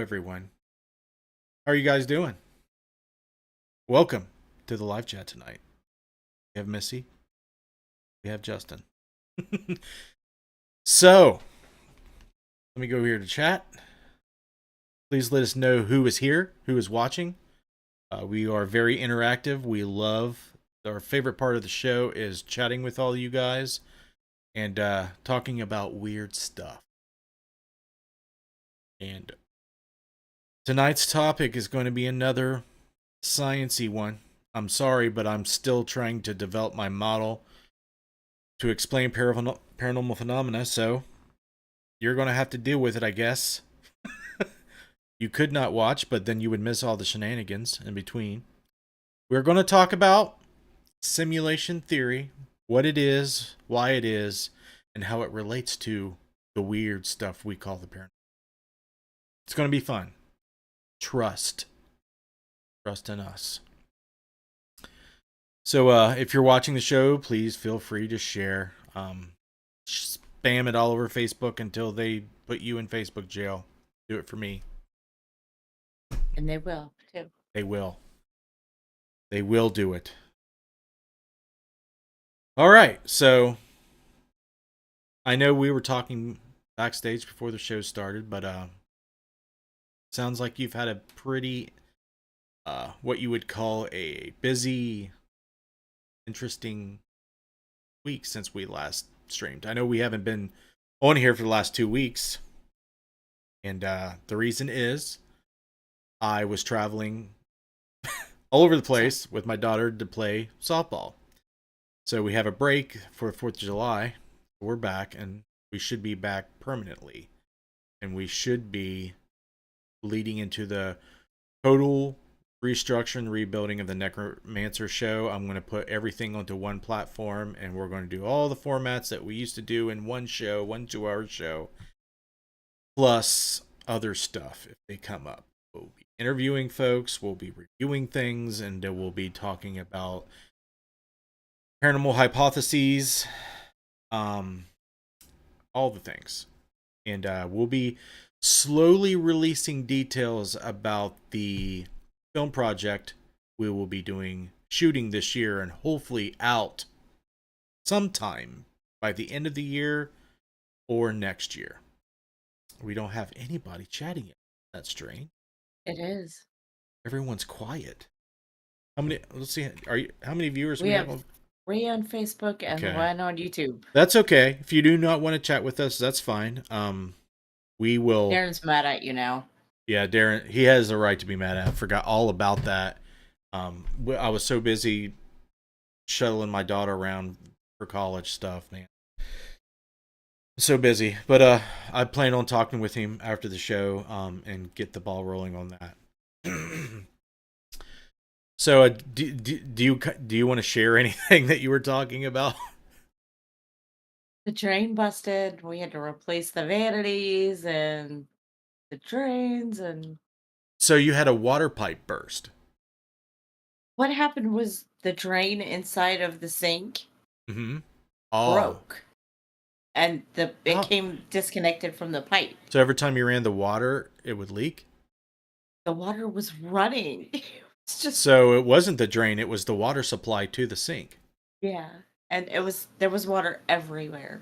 everyone. How are you guys doing? Welcome to the live chat tonight. We have Missy. We have Justin. So, let me go here to chat. Please let us know who is here, who is watching. We are very interactive. We love our favorite part of the show is chatting with all you guys and talking about weird stuff. And tonight's topic is going to be another sciencey one. I'm sorry, but I'm still trying to develop my model to explain paranormal phenomena, so you're going to have to deal with it, I guess. You could not watch, but then you would miss all the shenanigans in between. We're going to talk about simulation theory, what it is, why it is, and how it relates to the weird stuff we call the paranormal. It's going to be fun. Trust in us. So if you're watching the show, please feel free to share. Spam it all over Facebook until they put you in Facebook jail. Do it for me. And they will, too. They will. They will do it. All right, so I know we were talking backstage before the show started, but sounds like you've had a pretty what you would call a busy, interesting week since we last streamed. I know we haven't been on here for the last 2 weeks, and the reason is I was traveling all over the place with my daughter to play softball. So we have a break for 4th of July. We're back, and we should be back permanently. And we should be leading into the total restructure and rebuilding of the Necromancer show. I'm going to put everything onto one platform, and we're going to do all the formats that we used to do in one show, 1 2-hour show, plus other stuff if they come up. We'll be interviewing folks, we'll be reviewing things, and we'll be talking about paranormal hypotheses, all the things. And we'll be slowly releasing details about the film project we will be shooting this year, and hopefully out sometime by the end of the year or next year. We don't have anybody chatting yet. That's strange. It is. Everyone's quiet. How many? Let's see. How many viewers we have? 3 on Facebook and Okay. 1 on YouTube. That's okay. If you do not want to chat with us, that's fine. We will. Darren's mad at you now. Yeah, Darren. He has the right to be mad at. I forgot all about that. I was so busy shuttling my daughter around for college stuff, man. So busy, but I plan on talking with him after the show, and get the ball rolling on that. So, do you want to share anything that you were talking about? The drain busted. We had to replace the vanities and the drains, and So you had a water pipe burst. what happened was the drain inside of the sink broke, and it came disconnected from the pipe. So every time you ran the water, it would leak? The water was running. So it wasn't the drain, it was the water supply to the sink. Yeah. And there was water everywhere.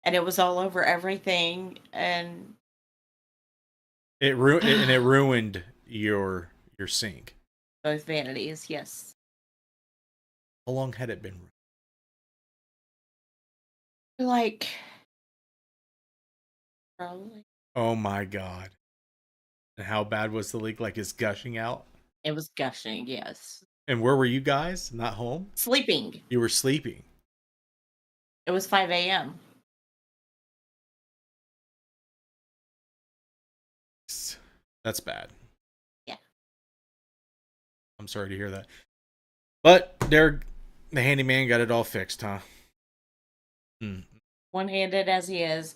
And it was all over everything, and it ruined your sink. Both vanities, yes. How long had it been? Like, probably. Oh my god. And how bad was the leak? Like, it's gushing out? It was gushing, yes. And where were you guys? Not home? Sleeping. You were sleeping. It was 5 a.m. That's bad. Yeah. I'm sorry to hear that. But the handyman got it all fixed, huh? One-handed as he is.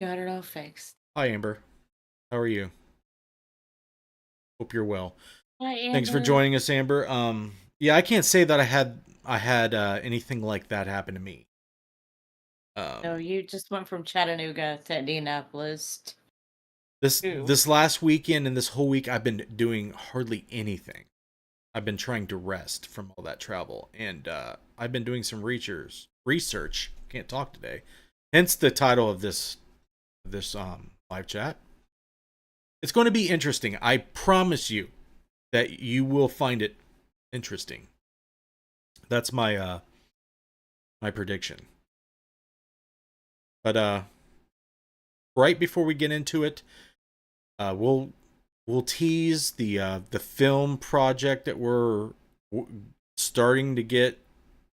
Got it all fixed. Hi, Amber. How are you? Hope you're well. Hi, Amber. Thanks for joining us, Amber. Yeah, I can't say that I had anything like that happen to me. No, you just went from Chattanooga to Indianapolis Ooh. This last weekend and this whole week, I've been doing hardly anything. I've been trying to rest from all that travel, and I've been doing some research. Can't talk today, hence the title of this live chat. It's going to be interesting. I promise you that you will find it interesting. That's my prediction. But right before we get into it, we'll tease the film project that we're starting to get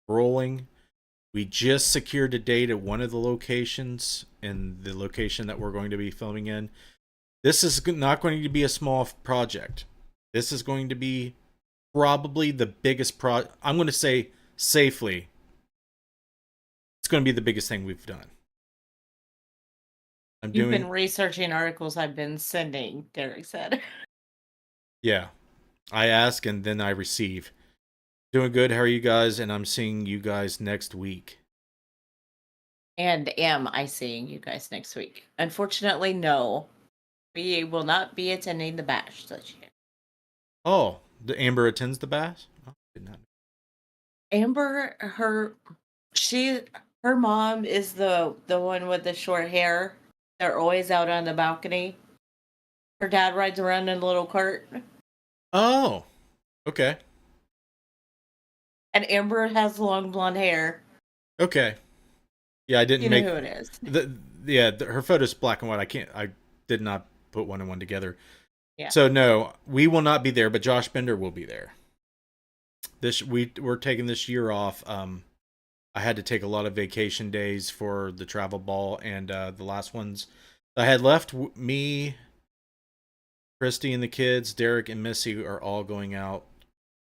rolling. We just secured a date at one of the locations, and the location that we're going to be filming in. This is not going to be a small project. This is going to be probably the biggest I'm going to say safely, it's going to be the biggest thing we've done. You've been researching articles I've been sending, Derek said. Yeah. I ask and then I receive. Doing good. How are you guys? And I'm seeing you guys next week. And am I seeing you guys next week? Unfortunately, no. We will not be attending the bash this year. Oh, the Amber attends the bash? Oh, did not know. Amber, her mom is the one with the short hair. They're always out on the balcony. Her dad rides around in a little cart. Oh, okay. And Amber has long blonde hair. Okay. Yeah, I didn't you make know who it is. Her photo's black and white. I did not put one and one together. Yeah. So no, we will not be there, but Josh Bender will be there. We're taking this year off. I had to take a lot of vacation days for the travel ball, and the last ones I had left, me, Christy and the kids, Derek and Missy are all going out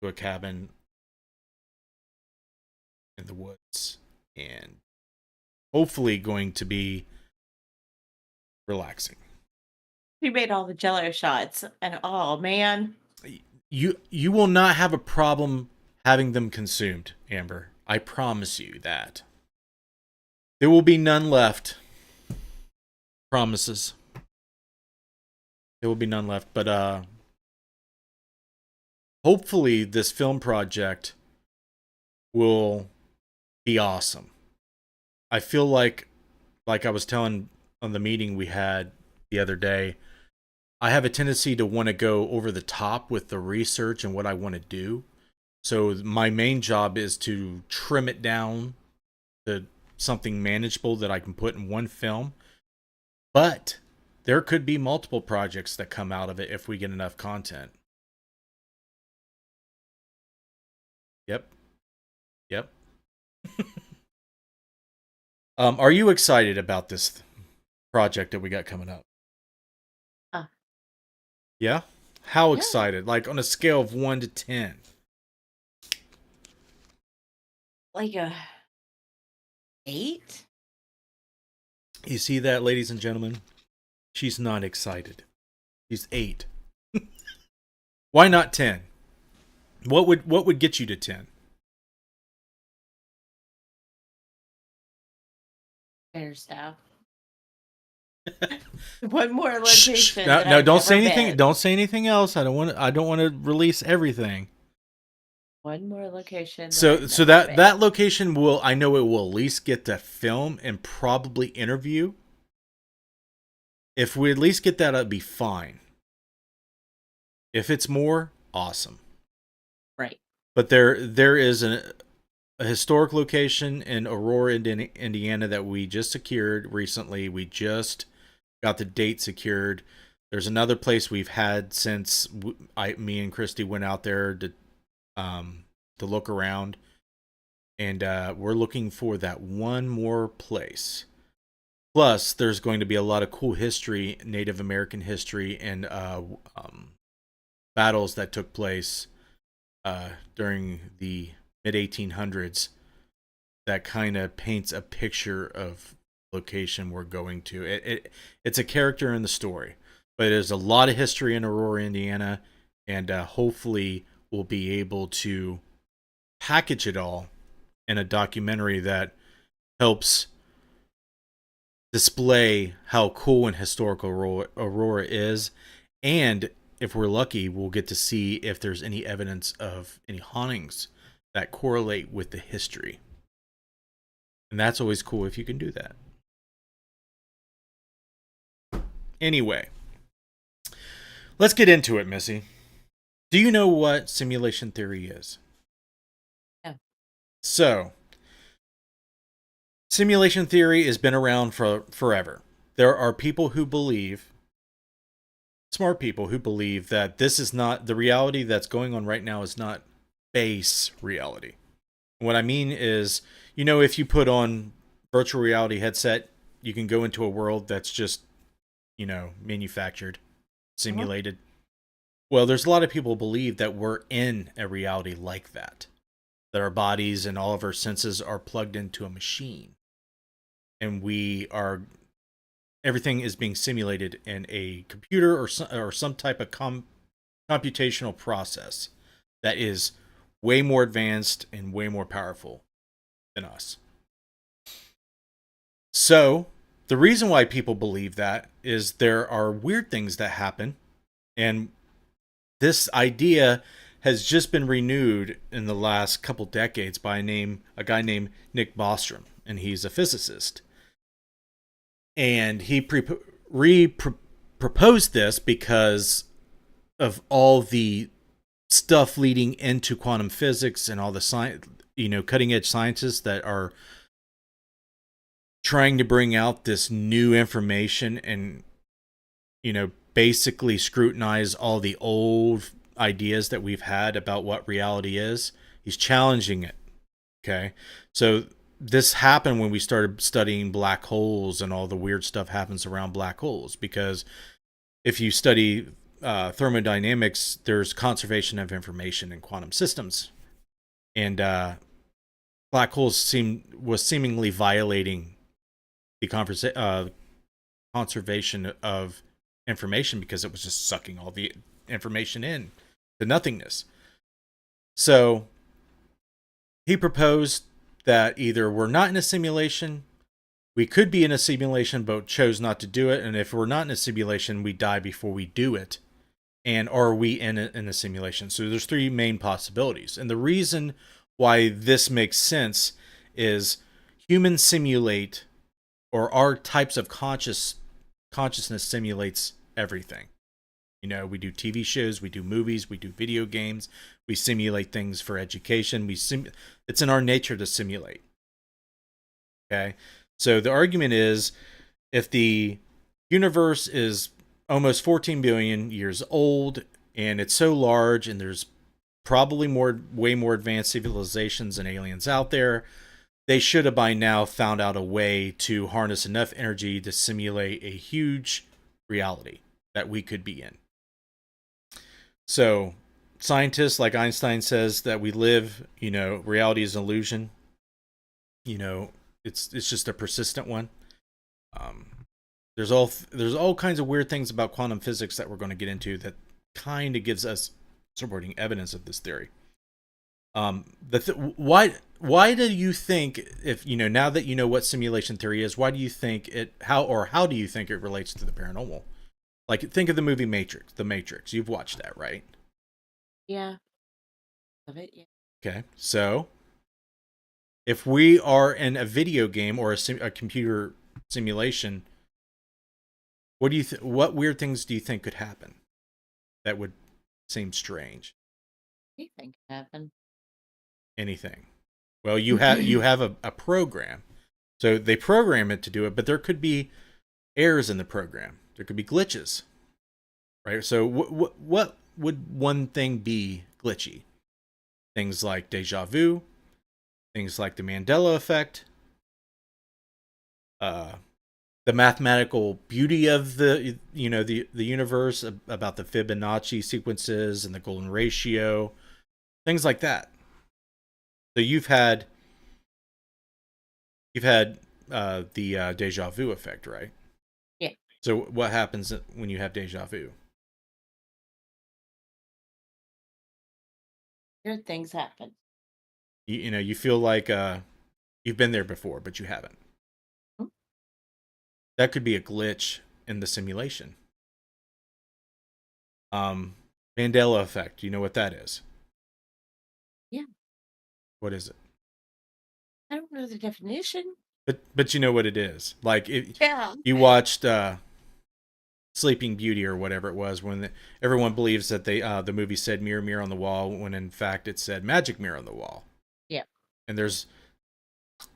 to a cabin in the woods, and hopefully going to be relaxing. She made all the Jello shots, and oh man, you will not have a problem having them consumed, Amber. I promise you that. There will be none left. Promises. There will be none left, but hopefully this film project will be awesome. I feel like I was telling on the meeting we had the other day, I have a tendency to want to go over the top with the research and what I want to do. So my main job is to trim it down to something manageable that I can put in one film. But there could be multiple projects that come out of it if we get enough content. Yep. Are you excited about this project that we got coming up? Yeah? How excited? Like on a scale of 1 to 10. Like a 8? You see that, ladies and gentlemen? She's not excited. She's 8. Why not 10? What would get you to 10? Fair stuff. One more location. No, don't say anything. Been. Don't say anything else. I don't want to release everything. One more location. So that location will, I know it will at least get to film and probably interview. If we at least get that, it'd be fine. If it's more, awesome. Right. But there is a historic location in Aurora, Indiana that we just secured recently. We just got the date secured. There's another place we've had since me and Christy went out there to look around, and we're looking for that one more place. Plus, there's going to be a lot of cool history, Native American history, and battles that took place during the mid-1800s that kind of paints a picture of location we're going to. It's a character in the story, but there's a lot of history in Aurora, Indiana, and hopefully we'll be able to package it all in a documentary that helps display how cool and historical Aurora is, and if we're lucky, we'll get to see if there's any evidence of any hauntings that correlate with the history. And that's always cool if you can do that. Anyway, let's get into it, Missy. Do you know what simulation theory is? Yeah. So, simulation theory has been around for forever. There are people who believe, smart people who believe, that this is not the reality that's going on right now is not base reality. What I mean is, if you put on virtual reality headset, you can go into a world that's just, manufactured, simulated. Well, there's a lot of people who believe that we're in a reality like that. That our bodies and all of our senses are plugged into a machine. And everything is being simulated in a computer or some type of computational process that is way more advanced and way more powerful than us. So, the reason why people believe that is there are weird things that happen, and this idea has just been renewed in the last couple decades by a guy named Nick Bostrom, and he's a physicist. And he proposed this because of all the stuff leading into quantum physics and all the science, cutting edge scientists that are trying to bring out this new information and, basically scrutinize all the old ideas that we've had about what reality is. He's challenging it. Okay. So this happened when we started studying black holes, and all the weird stuff happens around black holes, because if you study thermodynamics, there's conservation of information in quantum systems, and black holes was seemingly violating the conservation of information, because it was just sucking all the information in to nothingness. So he proposed that either we're not in a simulation, we could be in a simulation but chose not to do it, and if we're not in a simulation, we die before we do it, and are we in a simulation? So there's three main possibilities, and the reason why this makes sense is humans simulate, or our types of consciousness simulates everything. We do TV shows, we do movies, we do video games, we simulate things for education. It's in our nature to simulate. Okay? So the argument is, if the universe is almost 14 billion years old, and it's so large, and there's probably way more advanced civilizations and aliens out there, they should have by now found out a way to harness enough energy to simulate a huge reality that we could be in. So scientists like Einstein says that we live, reality is an illusion. It's just a persistent one. There's all kinds of weird things about quantum physics that we're going to get into that kind of gives us supporting evidence of this theory. Why do you think, if now that you know what simulation theory is, why do you think how do you think it relates to the paranormal? Like, think of the movie Matrix. The Matrix. You've watched that, right? Yeah. Love it. Yeah. Okay. So, if we are in a video game or a computer simulation, what weird things do you think could happen that would seem strange? Anything can happen. Anything. Well, you have a program. So they program it to do it, but there could be errors in the program. There could be glitches, right? So what would one thing be glitchy? Things like deja vu, things like the Mandela effect, the mathematical beauty of the universe, about the Fibonacci sequences and the golden ratio, things like that. So you've had the deja vu effect, right? Yeah. So what happens when you have deja vu? Weird things happen. You feel like you've been there before, but you haven't. Hmm? That could be a glitch in the simulation. Mandela effect. You know what that is? Yeah. What is it? I don't know the definition. But you know what it is. Like Yeah. you watched Sleeping Beauty or whatever it was when everyone believes that the movie said mirror mirror on the wall when in fact it said magic mirror on the wall. Yeah. And there's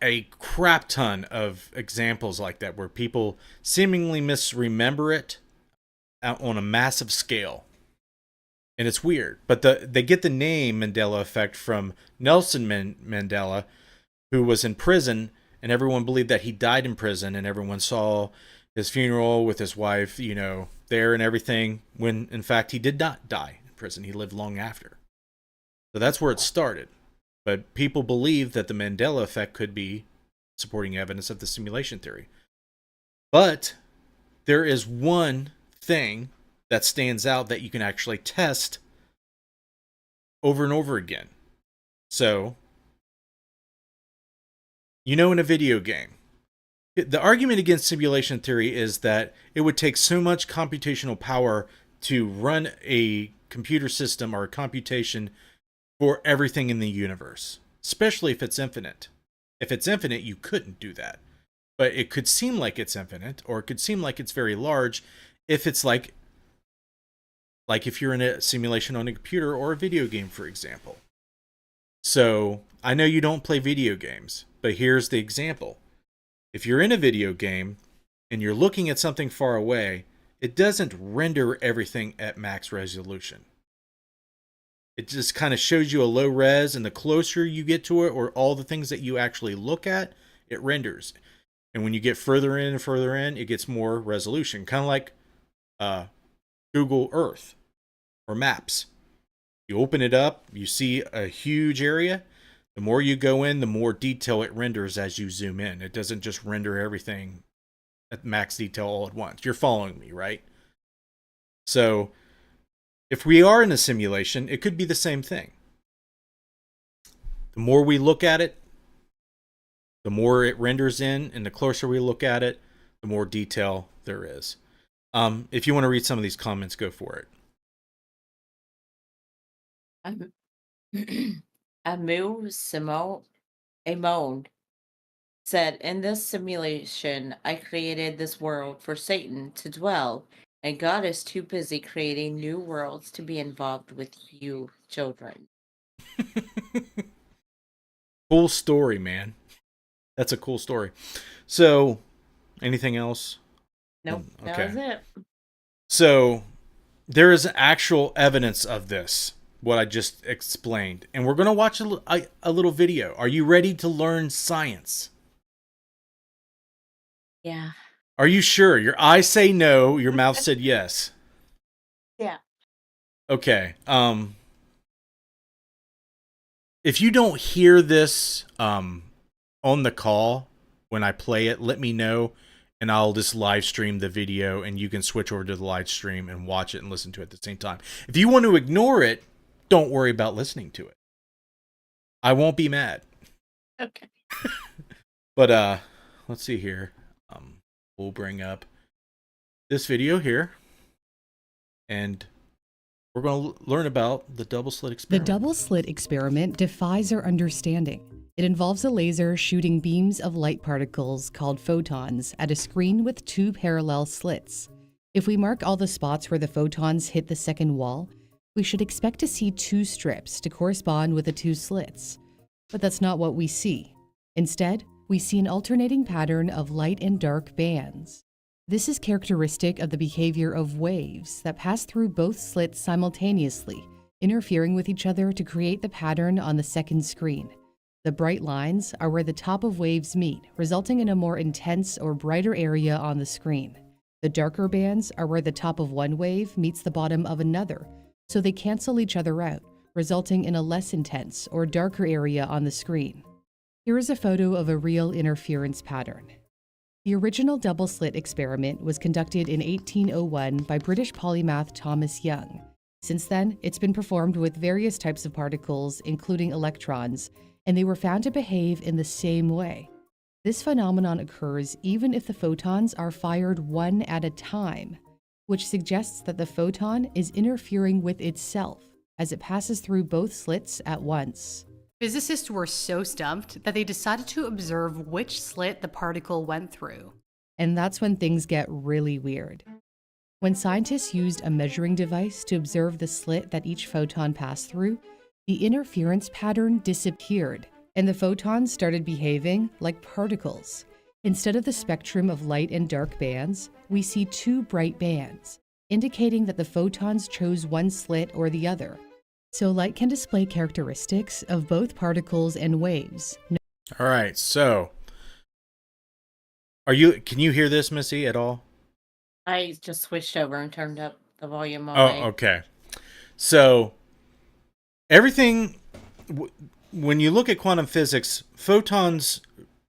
a crap ton of examples like that where people seemingly misremember it on a massive scale. And it's weird. But they get the name Mandela effect from Nelson Mandela, who was in prison, and everyone believed that he died in prison, and everyone saw his funeral with his wife, there and everything, when in fact he did not die in prison. He lived long after. So that's where it started. But people believe that the Mandela effect could be supporting evidence of the simulation theory. But there is one thing that stands out that you can actually test over and over again. So, in a video game, the argument against simulation theory is that it would take so much computational power to run a computer system or a computation for everything in the universe, especially if it's infinite. If it's infinite, you couldn't do that. But it could seem like it's infinite, or it could seem like it's very large if it's like if you're in a simulation on a computer or a video game, for example. So, I know you don't play video games, but here's the example. If you're in a video game and you're looking at something far away, it doesn't render everything at max resolution. It just kind of shows you a low res, and the closer you get to it, or all the things that you actually look at, it renders. And when you get further in and further in, it gets more resolution. Kind of like Google Earth or Maps. You open it up, you see a huge area. The more you go in, the more detail it renders as you zoom in. It doesn't just render everything at max detail all at once. You're following me, right? So, if we are in a simulation, it could be the same thing. The more we look at it, the more it renders in, and the closer we look at it, the more detail there is. If you want to read some of these comments, go for it. Amu Amon said, "In this simulation, I created this world for Satan to dwell, and God is too busy creating new worlds to be involved with you children." Cool story, man. That's a cool story. So, anything else? Nope, that was it. So, there is actual evidence of this, what I just explained. And we're going to watch a little video. Are you ready to learn science? Yeah. Are you sure? Your eyes say no, your mouth said yes. Yeah. Okay. If you don't hear this on the call when I play it, let me know, and I'll just live stream the video, and you can switch over to the live stream and watch it and listen to it at the same time. If you want to ignore it, don't worry about listening to it. I won't be mad. Okay. But let's see here. We'll bring up this video here, and we're going to learn about the double slit experiment. The double slit experiment defies our understanding. It involves a laser shooting beams of light particles called photons at a screen with two parallel slits. If we mark all the spots where the photons hit the second wall, we should expect to see two strips to correspond with the two slits. But that's not what we see. Instead, we see an alternating pattern of light and dark bands. This is characteristic of the behavior of waves that pass through both slits simultaneously, interfering with each other to create the pattern on the second screen. The bright lines are where the top of waves meet, resulting in a more intense or brighter area on the screen. The darker bands are where the top of one wave meets the bottom of another, so they cancel each other out, resulting in a less intense or darker area on the screen. Here is a photo of a real interference pattern. The original double slit experiment was conducted in 1801 by British polymath Thomas Young. Since then, it's been performed with various types of particles, including electrons, and they were found to behave in the same way. This phenomenon occurs even if the photons are fired one at a time, which suggests that the photon is interfering with itself as it passes through both slits at once. Physicists were so stumped that they decided to observe which slit the particle went through. And that's when things get really weird. When scientists used a measuring device to observe the slit that each photon passed through, the interference pattern disappeared, and the photons started behaving like particles. Instead of the spectrum of light and dark bands, we see two bright bands, indicating that the photons chose one slit or the other. So light can display characteristics of both particles and waves. All right, so can you hear this, Missy, at all? I just switched over and turned up the volume on Oh, okay. So everything, when you look at quantum physics, photons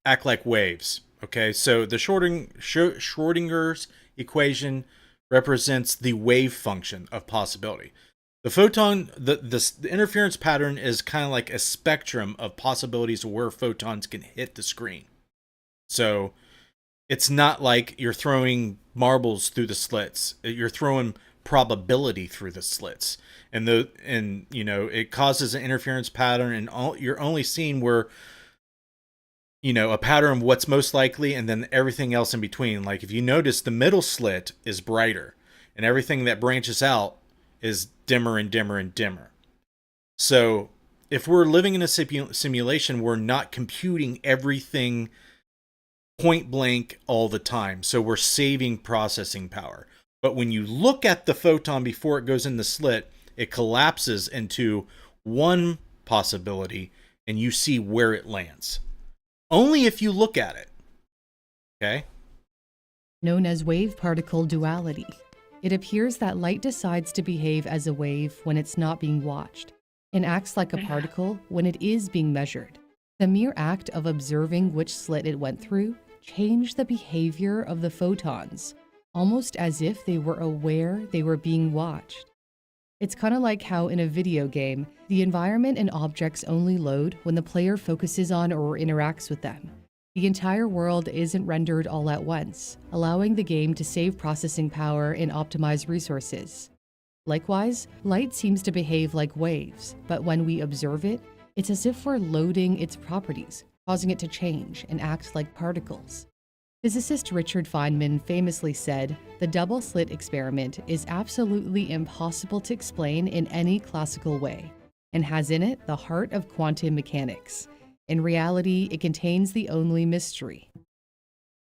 act like waves. Okay, so the Schrodinger's equation represents the wave function of possibility. The photon, the interference pattern is kind of like a spectrum of possibilities of where photons can hit the screen. So it's not like you're throwing marbles through the slits. You're throwing probability through the slits, and it causes an interference pattern, and you're only seeing where, a pattern of what's most likely, and then everything else in between. Like if you notice, the middle slit is brighter, and everything that branches out is dimmer and dimmer and dimmer. So if we're living in a simulation, we're not computing everything point blank all the time. So we're saving processing power. But when you look at the photon before it goes in the slit, it collapses into one possibility, and you see where it lands. Only if you look at it. Okay? Known as wave-particle duality. It appears that light decides to behave as a wave when it's not being watched, and acts like a particle when it is being measured. The mere act of observing which slit it went through changed the behavior of the photons, almost as if they were aware they were being watched. It's kind of like how in a video game, the environment and objects only load when the player focuses on or interacts with them. The entire world isn't rendered all at once, allowing the game to save processing power and optimize resources. Likewise, light seems to behave like waves, but when we observe it, it's as if we're loading its properties, causing it to change and act like particles. Physicist Richard Feynman famously said, "The double-slit experiment is absolutely impossible to explain in any classical way, and has in it the heart of quantum mechanics. In reality, it contains the only mystery."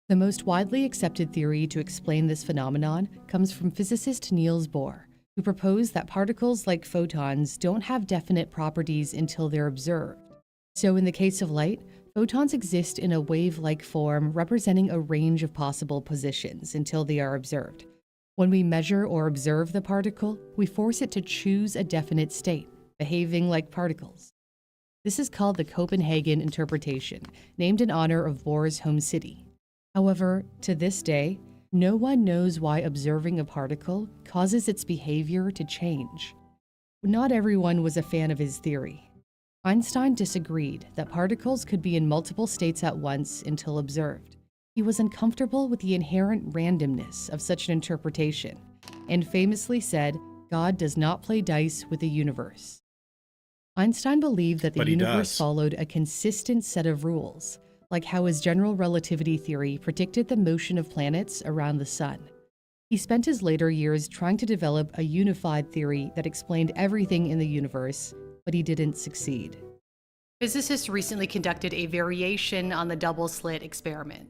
The most widely accepted theory to explain this phenomenon comes from physicist Niels Bohr, who proposed that particles like photons don't have definite properties until they're observed. So in the case of light, photons exist in a wave-like form representing a range of possible positions until they are observed. When we measure or observe the particle, we force it to choose a definite state, behaving like particles. This is called the Copenhagen interpretation, named in honor of Bohr's home city. However, to this day, no one knows why observing a particle causes its behavior to change. Not everyone was a fan of his theory. Einstein disagreed that particles could be in multiple states at once until observed. He was uncomfortable with the inherent randomness of such an interpretation, and famously said, "God does not play dice with the universe." Einstein believed that the universe followed a consistent set of rules, like how his general relativity theory predicted the motion of planets around the sun. He spent his later years trying to develop a unified theory that explained everything in the universe, but he didn't succeed. Physicists recently conducted a variation on the double-slit experiment.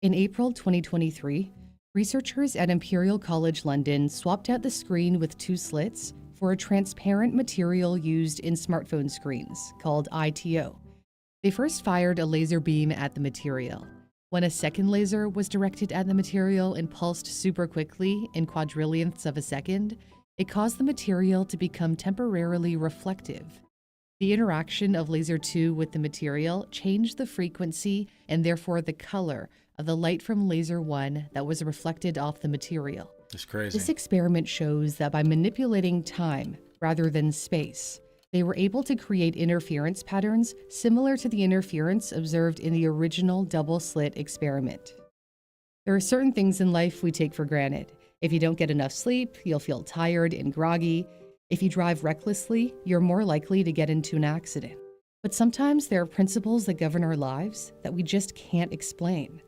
In April 2023, researchers at Imperial College London swapped out the screen with two slits for a transparent material used in smartphone screens called ITO. They first fired a laser beam at the material. When a second laser was directed at the material and pulsed super quickly in quadrillionths of a second, it caused the material to become temporarily reflective. The interaction of laser 2 with the material changed the frequency and therefore the color of the light from laser 1 that was reflected off the material. It's crazy. This experiment shows that by manipulating time rather than space, they were able to create interference patterns similar to the interference observed in the original double-slit experiment. There are certain things in life we take for granted. If you don't get enough sleep, you'll feel tired and groggy. If you drive recklessly, you're more likely to get into an accident. But sometimes there are principles that govern our lives that we just can't explain.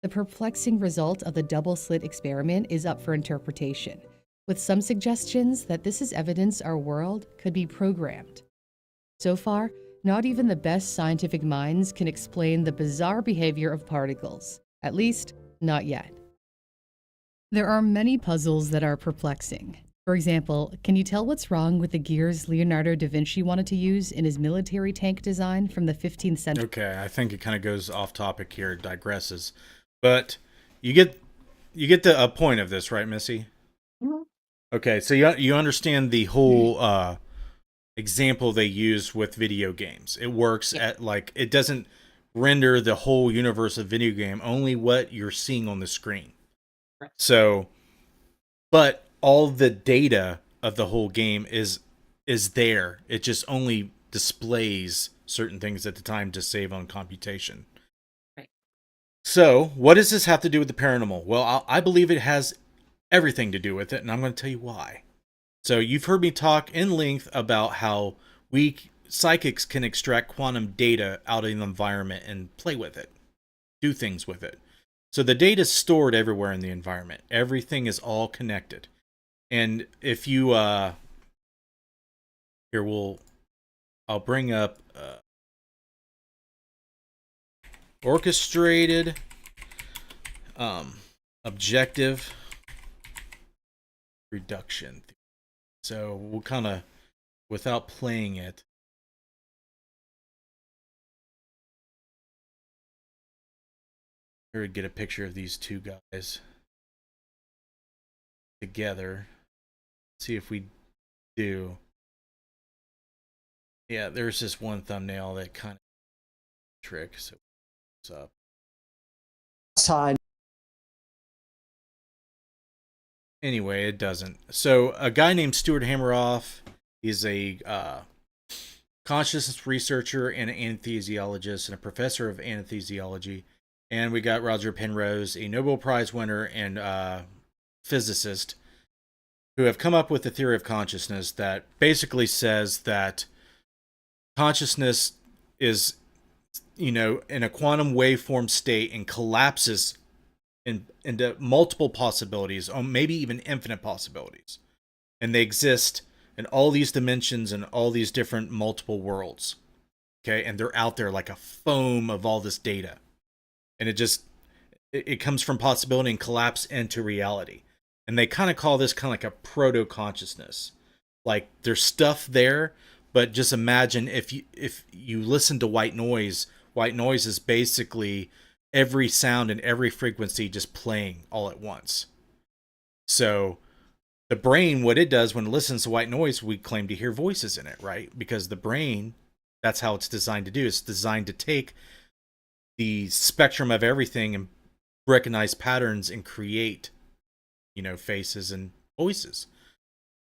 The perplexing result of the double-slit experiment is up for interpretation, with some suggestions that this is evidence our world could be programmed. So far, not even the best scientific minds can explain the bizarre behavior of particles, at least, not yet. There are many puzzles that are perplexing. For example, can you tell what's wrong with the gears Leonardo da Vinci wanted to use in his military tank design from the 15th century? Okay, I think it kind of goes off topic here, it digresses. But you get the point of this, right, Missy? Mhm. Okay, so you understand the whole example they use with video games. It works at it doesn't render the whole universe of video game, only what you're seeing on the screen. Right. So, but all the data of the whole game is there. It just only displays certain things at the time to save on computation. Right. So, what does this have to do with the paranormal? Well, I believe it has everything to do with it, and I'm going to tell you why. So, you've heard me talk in length about how we psychics can extract quantum data out of the environment and play with it, do things with it. So the data is stored everywhere in the environment. Everything is all connected. And if you I'll bring up orchestrated objective reduction. So we'll kind of, without playing it, here we get a picture of these two guys together. See if we do. Yeah, there's this one thumbnail that kind of trick. So what's up? Time. Anyway, it doesn't. So a guy named Stuart Hameroff, he's a consciousness researcher and an anesthesiologist and a professor of anesthesiology. And we got Roger Penrose, a Nobel Prize winner and physicist, who have come up with a theory of consciousness that basically says that consciousness is, in a quantum waveform state and collapses into multiple possibilities, or maybe even infinite possibilities. And they exist in all these dimensions and all these different multiple worlds. Okay, and they're out there like a foam of all this data. And it comes from possibility and collapse into reality. And they kind of call this kind of like a proto-consciousness. Like there's stuff there, but just imagine if you listen to white noise is basically every sound and every frequency just playing all at once. So the brain, what it does when it listens to white noise, we claim to hear voices in it, right? Because the brain, that's how it's designed to do. It's designed to take the spectrum of everything and recognize patterns and create, faces and voices.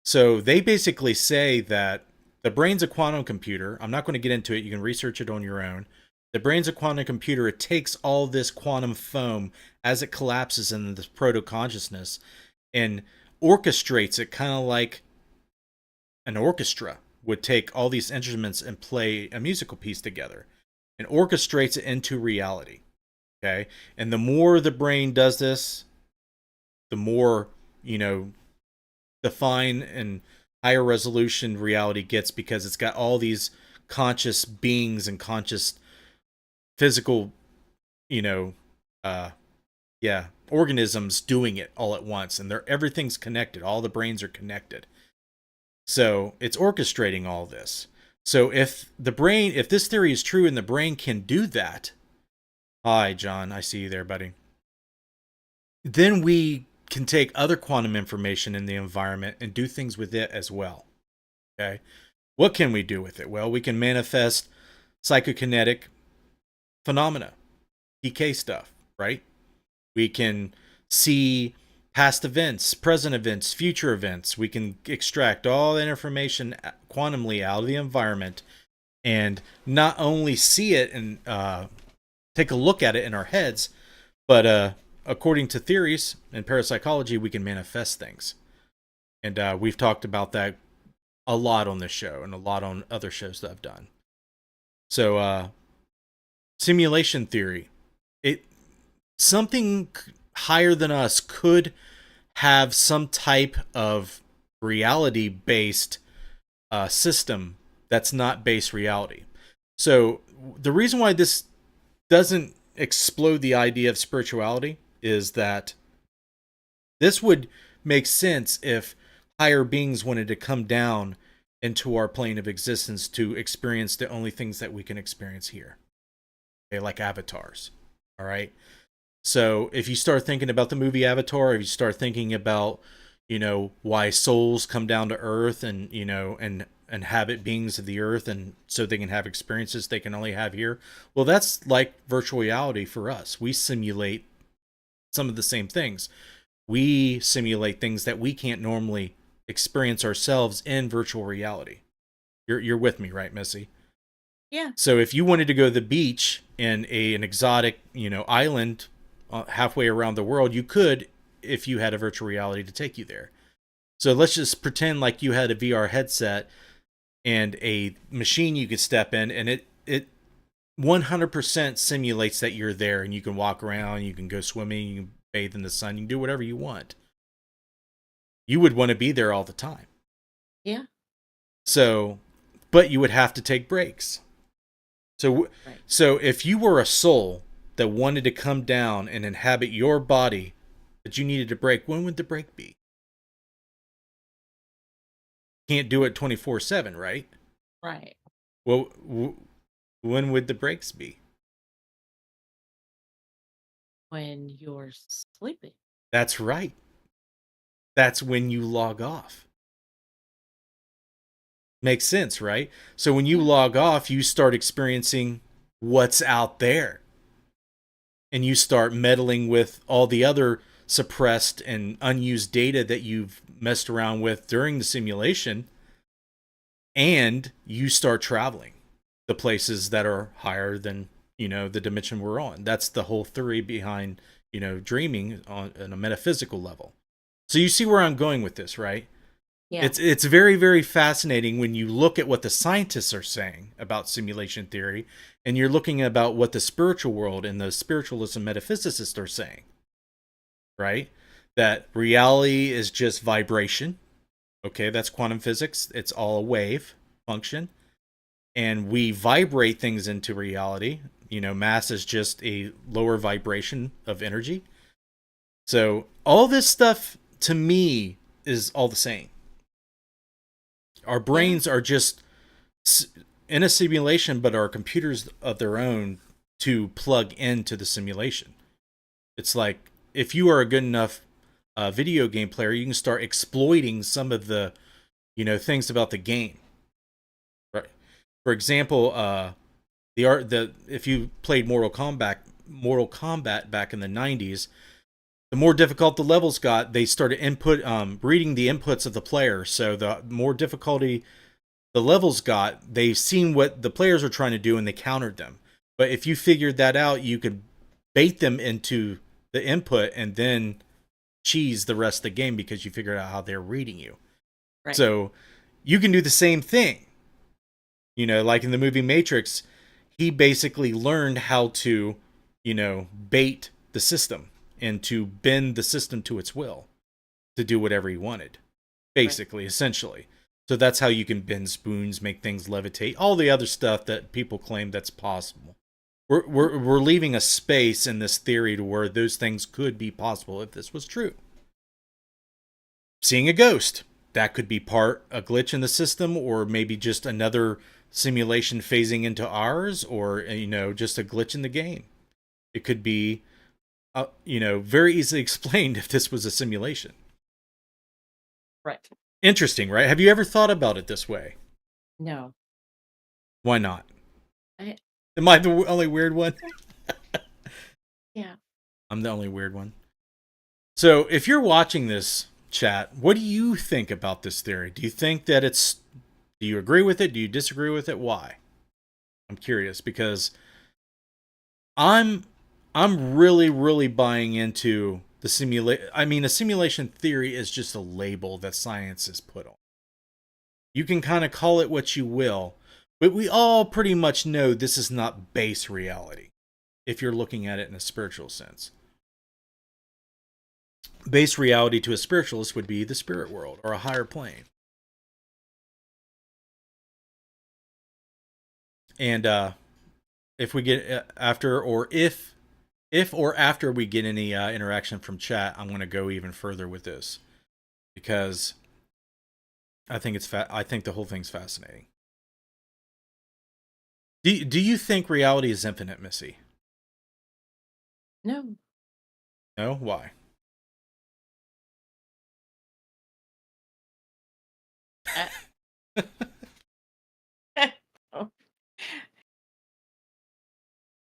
So they basically say that the brain's a quantum computer. I'm not going to get into it. You can research it on your own. The brain's a quantum computer. It takes all this quantum foam as it collapses into this proto-consciousness and orchestrates it kind of like an orchestra would take all these instruments and play a musical piece together and orchestrates it into reality. Okay? And the more the brain does this, the more, defined and higher resolution reality gets, because it's got all these conscious beings and conscious physical, organisms doing it all at once, and everything's connected. All the brains are connected. So it's orchestrating all this. So if this theory is true and the brain can do that, hi John, I see you there, buddy. Then we can take other quantum information in the environment and do things with it as well. Okay? What can we do with it? Well, we can manifest psychokinetic phenomena, PK stuff, right? We can see past events, present events, future events. We can extract all that information quantumly out of the environment and not only see it and take a look at it in our heads, but according to theories in parapsychology, we can manifest things. And we've talked about that a lot on this show and a lot on other shows that I've done. So simulation theory, something higher than us could have some type of reality-based system that's not base reality. So the reason why this doesn't explode the idea of spirituality is that this would make sense if higher beings wanted to come down into our plane of existence to experience the only things that we can experience here. Okay, like avatars. All right. So if you start thinking about the movie Avatar, if you start thinking about, why souls come down to Earth and, and inhabit beings of the Earth, and so they can have experiences they can only have here. Well, that's like virtual reality for us. We simulate some of the same things. We simulate things that we can't normally experience ourselves in virtual reality. You're with me, right, Missy? Yeah. So if you wanted to go to the beach in an exotic, island halfway around the world, you could if you had a virtual reality to take you there. So let's just pretend like you had a VR headset and a machine you could step in, and it 100% simulates that you're there, and you can walk around, you can go swimming, you can bathe in the sun, you can do whatever you want. You would want to be there all the time. Yeah. So, but you would have to take breaks. So, Right. So if you were a soul that wanted to come down and inhabit your body, but you needed a break, when would the break be? Can't do it 24/7, right? Right. Well, when would the breaks be? When you're sleeping. That's right. That's when you log off. Makes sense, right? So when you log off, you start experiencing what's out there. And you start meddling with all the other suppressed and unused data that you've messed around with during the simulation. And you start traveling the places that are higher than, the dimension we're on. That's the whole theory behind, dreaming on a metaphysical level. So you see where I'm going with this, right? Yeah. It's very, very fascinating when you look at what the scientists are saying about simulation theory, and you're looking about what the spiritual world and the spiritualists and metaphysicists are saying, right? That reality is just vibration. Okay, that's quantum physics. It's all a wave function. And we vibrate things into reality. Mass is just a lower vibration of energy. So all this stuff, to me, is all the same. Our brains are just in a simulation, but are computers of their own to plug into the simulation. It's like if you are a good enough video game player, you can start exploiting some of the, things about the game. Right. For example, if you played Mortal Kombat back in the 90s, the more difficult the levels got, they started reading the inputs of the player. So the more difficulty the levels got, they seen what the players were trying to do and they countered them. But if you figured that out, you could bait them into the input and then cheese the rest of the game because you figured out how they're reading you. Right. So you can do the same thing. Like in the movie Matrix, he basically learned how to, bait the system and to bend the system to its will to do whatever he wanted, basically, essentially. So that's how you can bend spoons, make things levitate, all the other stuff that people claim that's possible. We're leaving a space in this theory to where those things could be possible if this was true. Seeing a ghost, that could be a glitch in the system, or maybe just another simulation phasing into ours, or just a glitch in the game. It could be very easily explained if this was a simulation. Right. Interesting, right? Have you ever thought about it this way? No. Why not? I Am I the only weird one? Yeah. I'm the only weird one. So if you're watching this chat, what do you think about this theory? Do you think that do you agree with it? Do you disagree with it? Why? I'm curious because I'm really, really buying into the a simulation theory is just a label that science has put on. You can kind of call it what you will, but we all pretty much know this is not base reality if you're looking at it in a spiritual sense. Base reality to a spiritualist would be the spirit world or a higher plane. And if we get after or if or after we get any interaction from chat, I'm going to go even further with this because I think I think the whole thing's fascinating. Do you think reality is infinite, Missy? No. No? Why?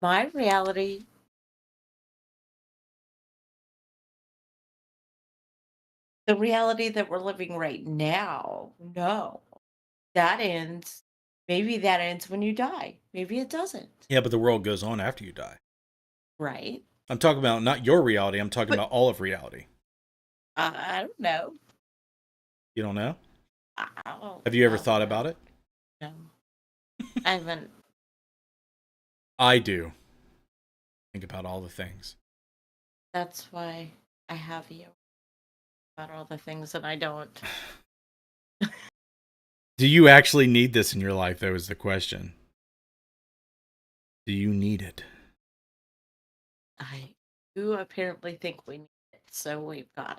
My reality, the reality that we're living right now, no. That ends. Maybe that ends when you die. Maybe it doesn't. Yeah, but the world goes on after you die. Right? I'm talking about not your reality. I'm talking But about all of reality. I don't know. You don't know? I don't Have you ever know. thought about it? No. I haven't. I do. Think about all the things. That's why I have you about all the things that I don't. Do you actually need this in your life, though, is the question. Do you need it? I do apparently think we need it, so we've got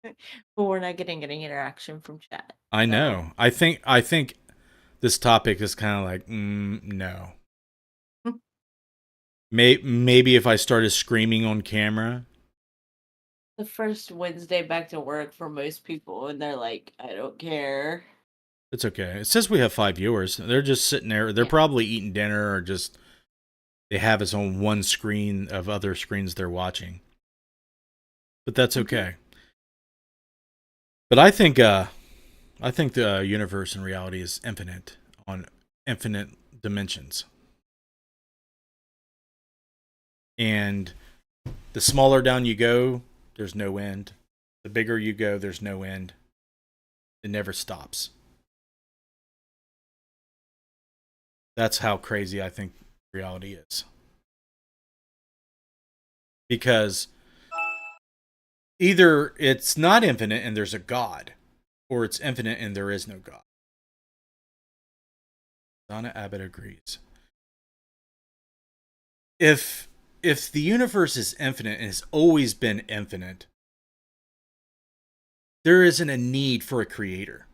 it. But we're not getting any interaction from chat. I So. know. I think this topic is kind of like, no. Maybe if I started screaming on camera. The first Wednesday back to work for most people, and they're like, I don't care. It's okay. It says we have 5 viewers. They're just sitting there. They're probably eating dinner or just they have us on one screen of other screens they're watching. But that's okay. But I think the universe in reality is infinite on infinite dimensions. And the smaller down you go, there's no end. The bigger you go, there's no end. It never stops. That's how crazy I think reality is. Because either it's not infinite and there's a God, or it's infinite and there is no God. Donna Abbott agrees. If the universe is infinite and has always been infinite, there isn't a need for a creator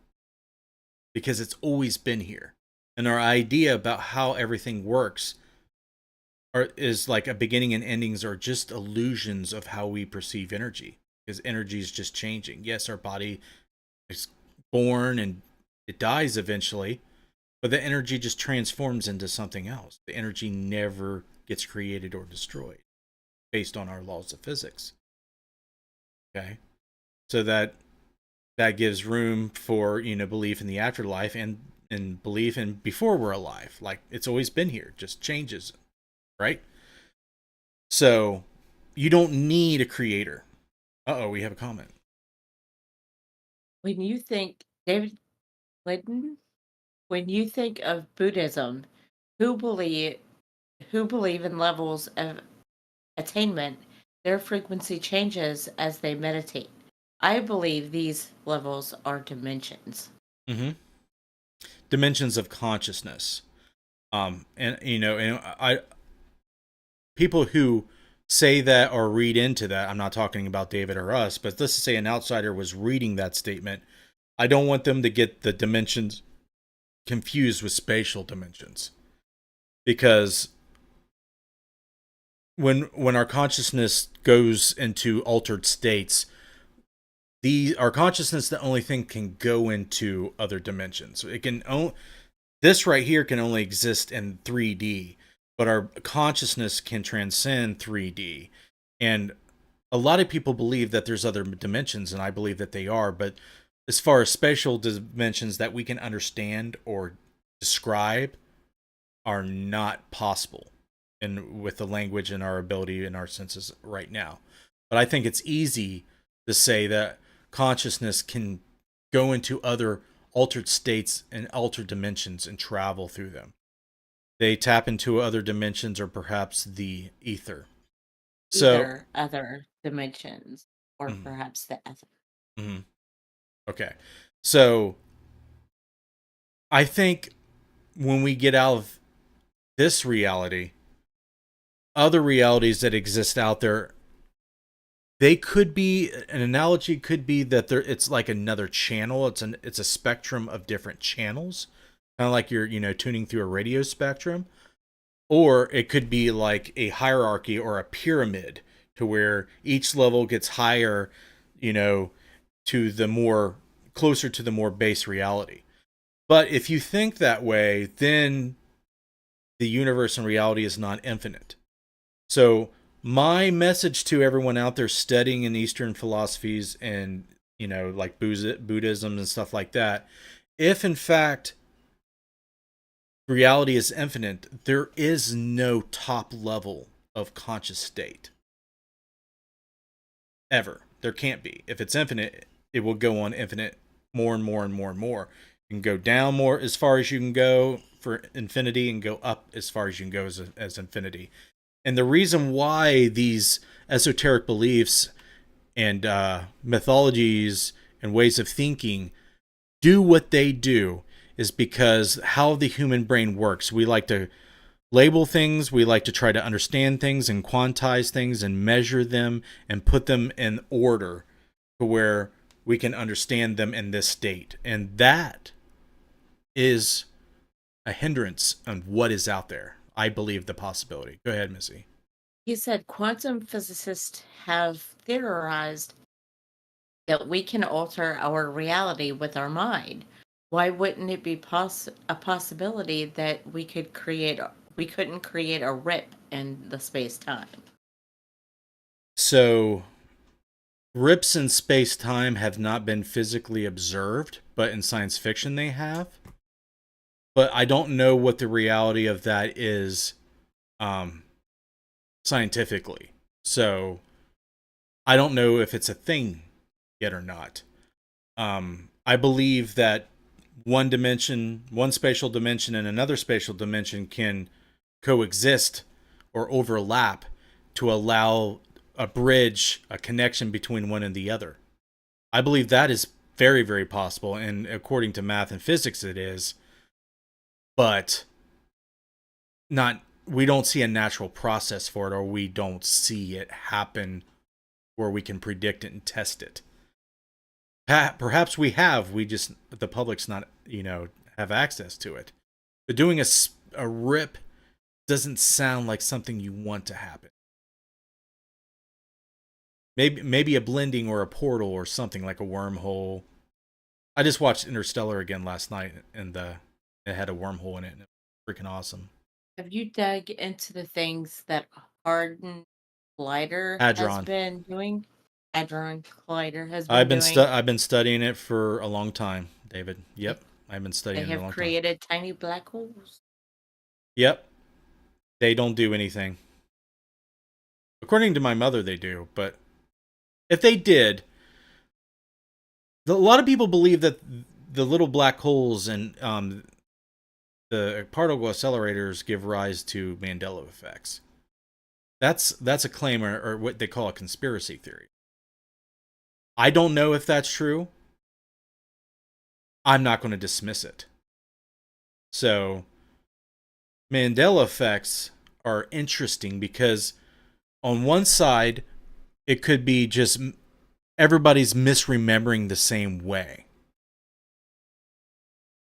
because it's always been here. And our idea about how everything works is like a beginning and endings are just illusions of how we perceive energy because energy is just changing. Yes, our body is born and it dies eventually, but the energy just transforms into something else. The energy never gets created or destroyed based on our laws of physics. Okay? So that gives room for, belief in the afterlife and belief in before we're alive. Like it's always been here, just changes, right? So you don't need a creator. Uh-oh, we have a comment. When you think, David Clinton, when you think of Buddhism, who believe in levels of attainment, their frequency changes as they meditate. I believe these levels are dimensions. Mm-hmm. Dimensions of consciousness. And people who say that or read into that, I'm not talking about David or us, but let's say an outsider was reading that statement. I don't want them to get the dimensions confused with spatial dimensions. Because when our consciousness goes into altered states, our consciousness the only thing can go into other dimensions. It can this right here can only exist in 3D, but our consciousness can transcend 3D. And a lot of people believe that there's other dimensions, and I believe that they are, but as far as spatial dimensions that we can understand or describe are not possible and with the language and our ability and our senses right now. But I think it's easy to say that consciousness can go into other altered states and altered dimensions and travel through them. They tap into other dimensions or perhaps the ether. So, Either other dimensions or perhaps the ether. mhm. Okay. So I think when we get out of this reality, other realities that exist out there, they could be, an analogy could be that it's like another channel. It's a spectrum of different channels, kind of like you're, tuning through a radio spectrum. Or it could be like a hierarchy or a pyramid to where each level gets higher, to the more closer to the more base reality. But if you think that way, then the universe and reality is not infinite. So my message to everyone out there studying in Eastern philosophies and, like Buddhism and stuff like that, if in fact reality is infinite, there is no top level of conscious state. Ever. There can't be. If it's infinite, it will go on infinite more and more and more and more. You can go down more as far as you can go for infinity and go up as far as you can go as infinity. And the reason why these esoteric beliefs and mythologies and ways of thinking do what they do is because how the human brain works. We like to label things, we like to try to understand things and quantize things and measure them and put them in order to where we can understand them in this state. And that is a hindrance on what is out there. I believe the possibility. Go ahead, Missy. He said quantum physicists have theorized that we can alter our reality with our mind. Why wouldn't it be a possibility that we couldn't create a rip in the space-time? So rips in space-time have not been physically observed, but in science fiction they have. But I don't know what the reality of that is scientifically. So I don't know if it's a thing yet or not. I believe that one spatial dimension and another spatial dimension can coexist or overlap to allow a bridge, a connection between one and the other. I believe that is very, very possible, and according to math and physics it is, but we don't see a natural process for it, or we don't see it happen where we can predict it and test it. Perhaps the public's not, have access to it. But doing a rip doesn't sound like something you want to happen. Maybe a blending or a portal or something like a wormhole. I just watched Interstellar again last night, and it had a wormhole in it, and it was freaking awesome. Have you dug into the things that Hadron Collider has Hadron. been doing? Hadron Collider has been I've been studying it for a long time, David. Yep, I've been studying it a long time. They have created tiny black holes. Yep, they don't do anything. According to my mother, they do, but if they did, a lot of people believe that the little black holes and the particle accelerators give rise to Mandela effects. That's a claim or what they call a conspiracy theory. I don't know if that's true. I'm not going to dismiss it. So, Mandela effects are interesting because on one side, it could be just everybody's misremembering the same way.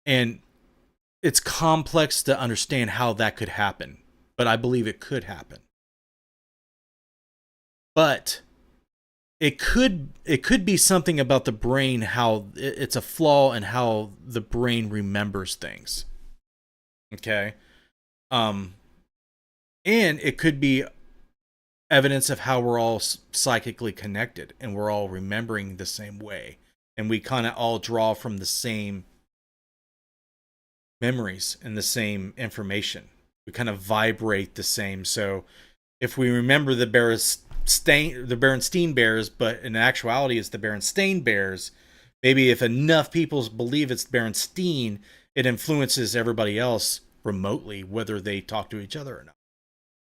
And it's complex to understand how that could happen, but I believe it could happen. But it could be something about the brain, how it's a flaw in how the brain remembers things. Okay? And it could be evidence of how we're all psychically connected and we're all remembering the same way. And we kind of all draw from the same memories and the same information. We kind of vibrate the same. So if we remember the Berenstein Bears, but in actuality it's the Berenstain Bears, maybe if enough people believe it's Berenstein, it influences everybody else remotely, whether they talk to each other or not.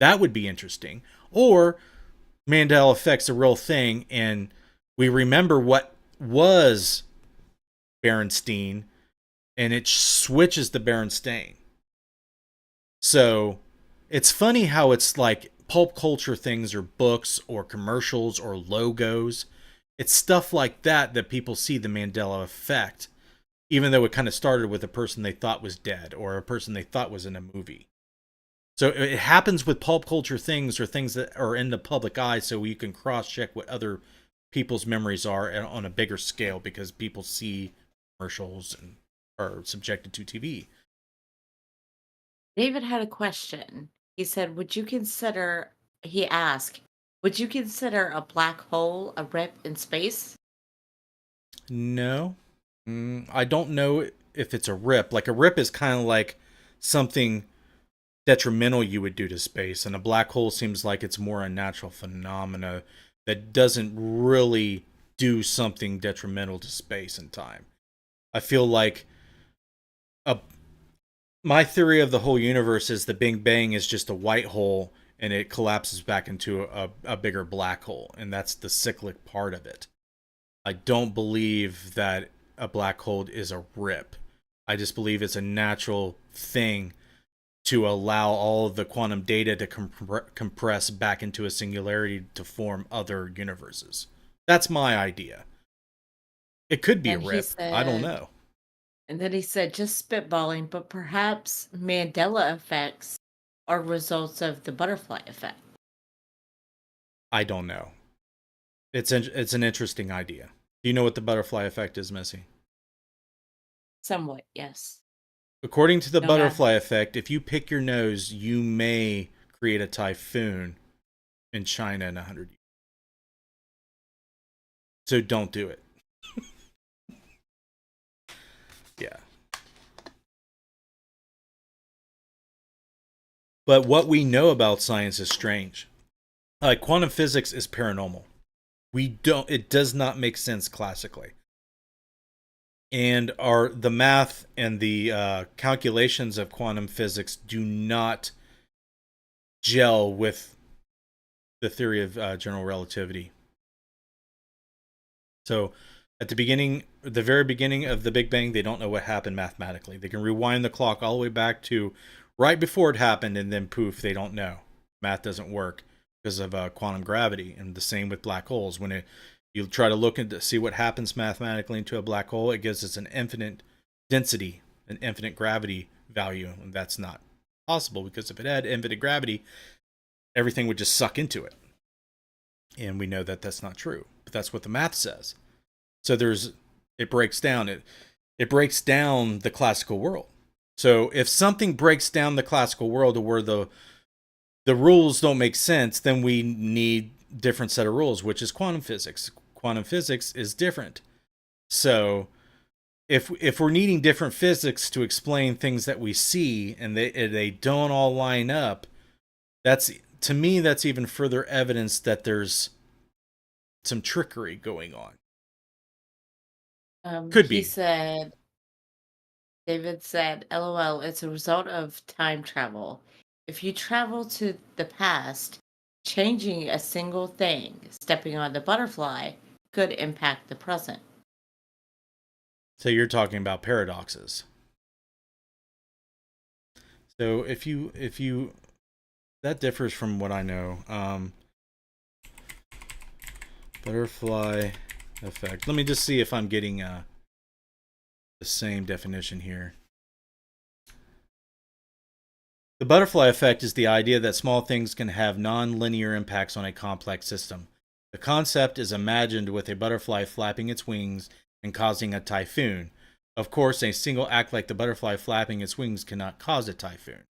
That would be interesting. Or Mandela effect's a real thing, and we remember what was Berenstein, and it switches to Berenstain. So it's funny how it's like pulp culture things or books or commercials or logos. It's stuff like that that people see the Mandela effect, even though it kind of started with a person they thought was dead or a person they thought was in a movie. So it happens with pulp culture things or things that are in the public eye, so you can cross-check what other people's memories are on a bigger scale because people see commercials and are subjected to TV. David had a question. He said, he asked, would you consider a black hole a rip in space? No. I don't know if it's a rip. Like a rip is kind of like something detrimental you would do to space, and a black hole seems like it's more a natural phenomena that doesn't really do something detrimental to space and time. I feel like my theory of the whole universe is the Big Bang is just a white hole and it collapses back into a bigger black hole, and that's the cyclic part of it. I don't believe that a black hole is a rip. I just believe it's a natural thing to allow all of the quantum data to compress back into a singularity to form other universes. That's my idea. It could be And a he rip. I don't said, know. and then he said, just spitballing, but perhaps Mandela effects are results of the butterfly effect. I don't know. It's an interesting idea. Do you know what the butterfly effect is, Missy? Somewhat, yes. According to the Don't ask. butterfly effect, if you pick your nose, you may create a typhoon in China in 100 years. So don't do it. Yeah. But what we know about science is strange. Like quantum physics is paranormal. It does not make sense classically. And the math and the calculations of quantum physics do not gel with the theory of general relativity. So at the very beginning of the Big Bang, they don't know what happened mathematically. They can rewind the clock all the way back to right before it happened, and then poof, they don't know. Math doesn't work because of quantum gravity, and the same with black holes. When you try to look into see what happens mathematically into a black hole, it gives us an infinite density, an infinite gravity value, and that's not possible because if it had infinite gravity, everything would just suck into it. And we know that that's not true, but that's what the math says. So it breaks down breaks down the classical world. So if something breaks down the classical world to where the rules don't make sense, then we need different set of rules, which is quantum physics. Quantum physics is different. So if we're needing different physics to explain things that we see and they don't all line up, to me that's even further evidence that there's some trickery going on. Could be. David said, LOL, it's a result of time travel. If you travel to the past, changing a single thing, stepping on the butterfly, could impact the present. So you're talking about paradoxes. So if you that differs from what I know. Butterfly effect. Let me just see if I'm getting the same definition here. The butterfly effect is the idea that small things can have non-linear impacts on a complex system. The concept is imagined with a butterfly flapping its wings and causing a typhoon. Of course, a single act like the butterfly flapping its wings cannot cause a typhoon.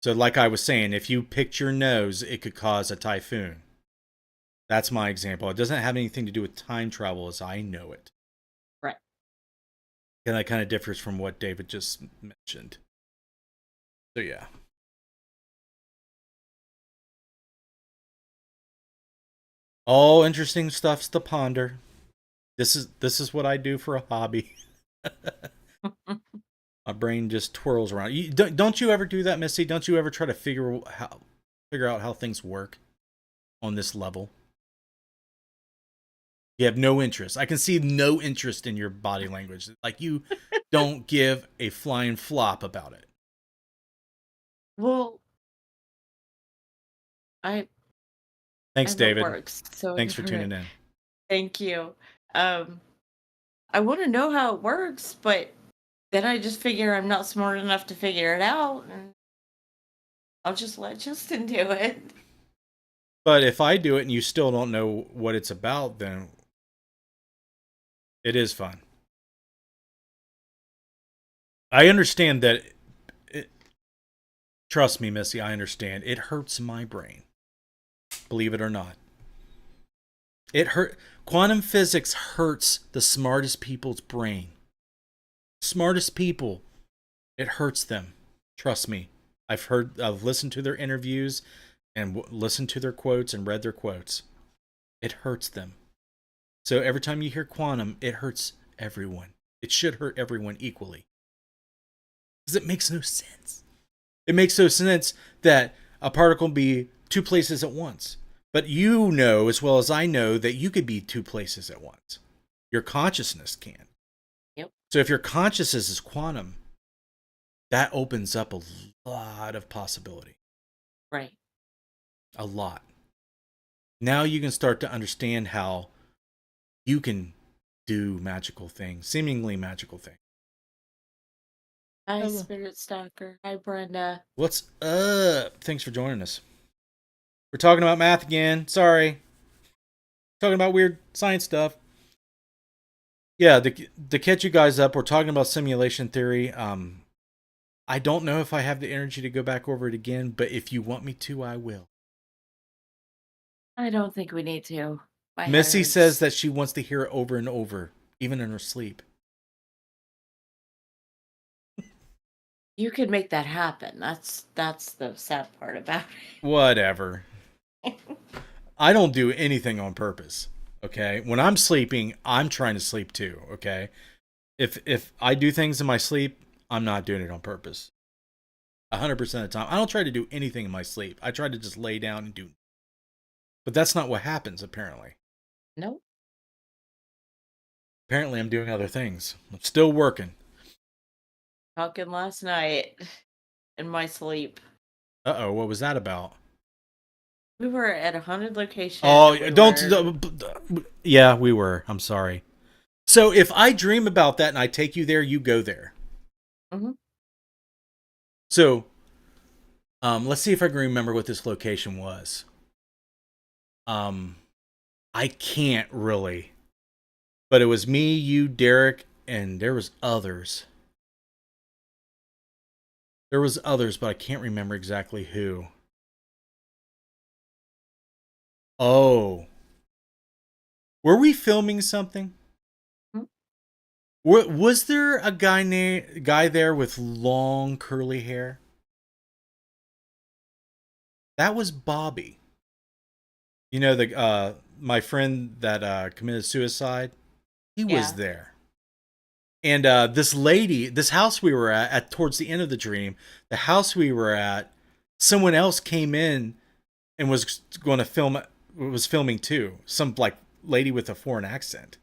So like I was saying, if you picked your nose, it could cause a typhoon. That's my example. It doesn't have anything to do with time travel as I know it. Right. And that kind of differs from what David just mentioned. So yeah. All interesting stuffs to ponder. This is what I do for a hobby. My brain just twirls around. Don't you ever do that, Missy? Don't you ever try to figure out how things work on this level? You have no interest. I can see no interest in your body language. Like you don't give a flying flop about it. Well, I Thanks, I know it David. works. So Thanks for tuning in. Thank you. I want to know how it works, but then I just figure I'm not smart enough to figure it out, and I'll just let Justin do it. But if I do it and you still don't know what it's about, then it is fun. I understand that. Trust me, Missy, I understand. It hurts my brain. Believe it or not. Quantum physics hurts the smartest people's brain. Smartest people. It hurts them. Trust me. I've listened to their interviews and listened to their quotes and read their quotes. It hurts them. So every time you hear quantum, it hurts everyone. It should hurt everyone equally. Because it makes no sense. It makes no sense that a particle be two places at once. But you know as well as I know that you could be two places at once. Your consciousness can. Yep. So if your consciousness is quantum, that opens up a lot of possibility. Right. A lot. Now you can start to understand how you can do magical things, seemingly magical things. Hi, Spirit Stalker. Hi, Brenda. What's up? Thanks for joining us. We're talking about math again. Sorry. Talking about weird science stuff. Yeah, to catch you guys up, we're talking about simulation theory. I don't know if I have the energy to go back over it again, but if you want me to, I will. I don't think we need to. My head Missy hurts. says that she wants to hear it over and over, even in her sleep. You could make that happen. That's the sad part about it. Whatever. I don't do anything on purpose. Okay? When I'm sleeping, I'm trying to sleep too, okay? If I do things in my sleep, I'm not doing it on purpose. 100% of the time. I don't try to do anything in my sleep. I try to just lay down and do. But that's not what happens, apparently. Nope. Apparently, I'm doing other things. I'm still working. Talking last night in my sleep. Uh-oh, what was that about? We were at a haunted location. Oh, and yeah, we were. I'm sorry. So if I dream about that and I take you there, you go there. Mm-hmm. So, let's see if I can remember what this location was. I can't really. But it was me, you, Derek, and there was others. There was others, but I can't remember exactly who. Oh. Were we filming something? Was there a guy there with long curly hair? That was Bobby. You know, the my friend that committed suicide? He was there. And this lady, this house we were at towards the end of the dream, the house we were at, someone else came in and was going to was filming too. Some like lady with a foreign accent.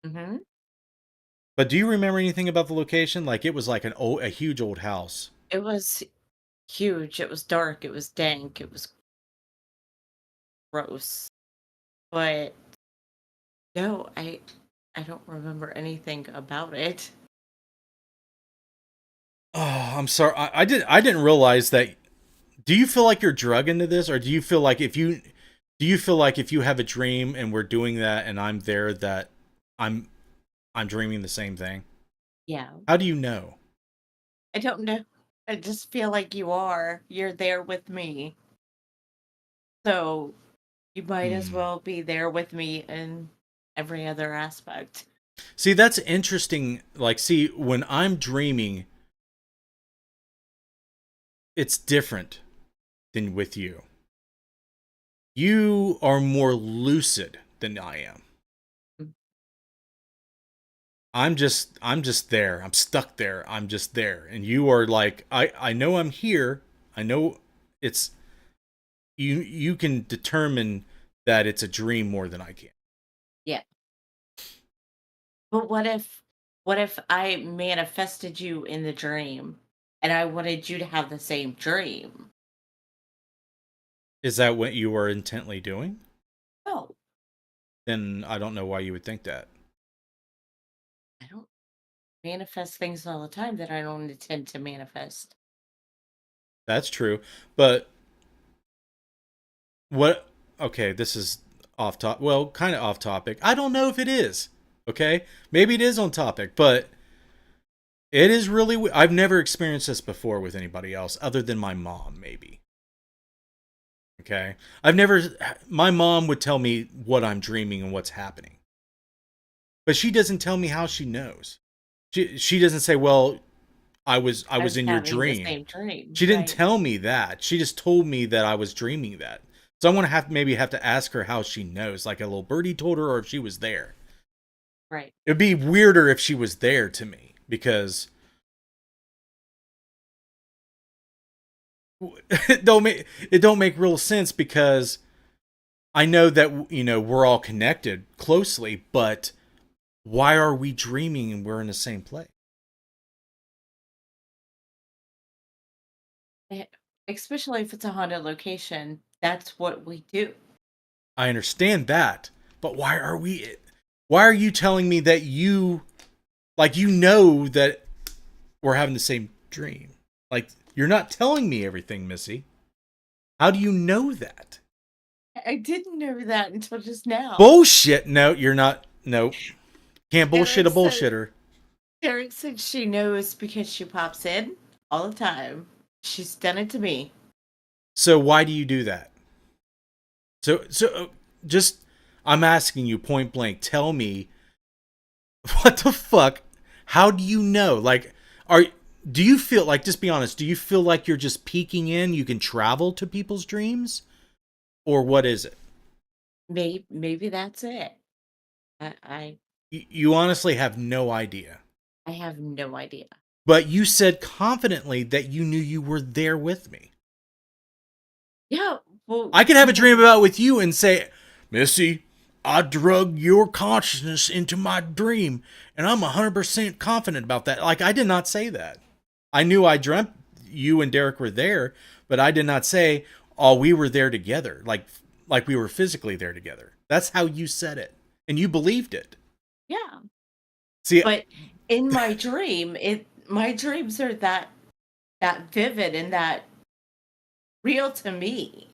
Mm-hmm. But do you remember anything about the location? Like it was like a huge old house. It was huge. It was dark. It was dank. It was gross. But no, I don't remember anything about it. Oh, I'm sorry. I didn't realize that. Do you feel like you're drug into this, or do you feel like if you have a dream and we're doing that and I'm there that I'm dreaming the same thing? Yeah. How do you know? I don't know. I just feel like you are. You're there with me. So you might as Hmm. well be there with me in every other aspect. See, that's interesting. Like, see, when I'm dreaming, it's different than with you. You are more lucid than I am. Mm. I'm just there. I'm stuck there. I'm just there. And you are like, I know I'm here. I know it's you can determine that it's a dream more than I can. Yeah. But what if I manifested you in the dream and I wanted you to have the same dream? Is that what you are intently doing? No, Then I don't know why you would think that. I don't manifest things all the time that I don't intend to manifest. That's true. But what okay, this is off top. Well, kind of off topic. I don't know if it is. Okay? Maybe it is on topic, but it is really I've never experienced this before with anybody else other than my mom, maybe. Okay? I've never my mom would tell me what I'm dreaming and what's happening. But she doesn't tell me how she knows. She doesn't say, "Well, I I was was in your having the dream." same dream, She didn't right? tell me that. She just told me that I was dreaming that. So I want to have to ask her how she knows, like a little birdie told her, or if she was there. Right. It'd be weirder if she was there to me because it don't make real sense because I know that we're all connected closely, but why are we dreaming and we're in the same place? Eh, Especially if it's a haunted location, that's what we do. I understand that, but why are you telling me that you know that we're having the same dream? Like you're not telling me everything, Missy. How do you know that? I didn't know that until just now. Bullshit. No, you're not. Nope. Can't bullshit Derek a said bullshitter. Derek said she knows because she pops in all the time. She's done it to me. So why do you do that? So just I'm asking you point blank. Tell me what the fuck? How do you know? Like, are do you feel like? Just be honest. Do you feel like you're just peeking in? You can travel to people's dreams, or what is it? Maybe that's it. I You honestly have no idea. I have no idea. But you said confidently that you knew you were there with me. Yeah, well, I could have a dream about with you and say, Missy, I drug your consciousness into my dream, and I'm 100% confident about that. Like, I did not say that. I knew I dreamt you and Derek were there, but I did not say, oh, we were there together, like we were physically there together. That's how you said it, and you believed it. yeah. See, But in my dream, my dreams are that vivid and that real to me.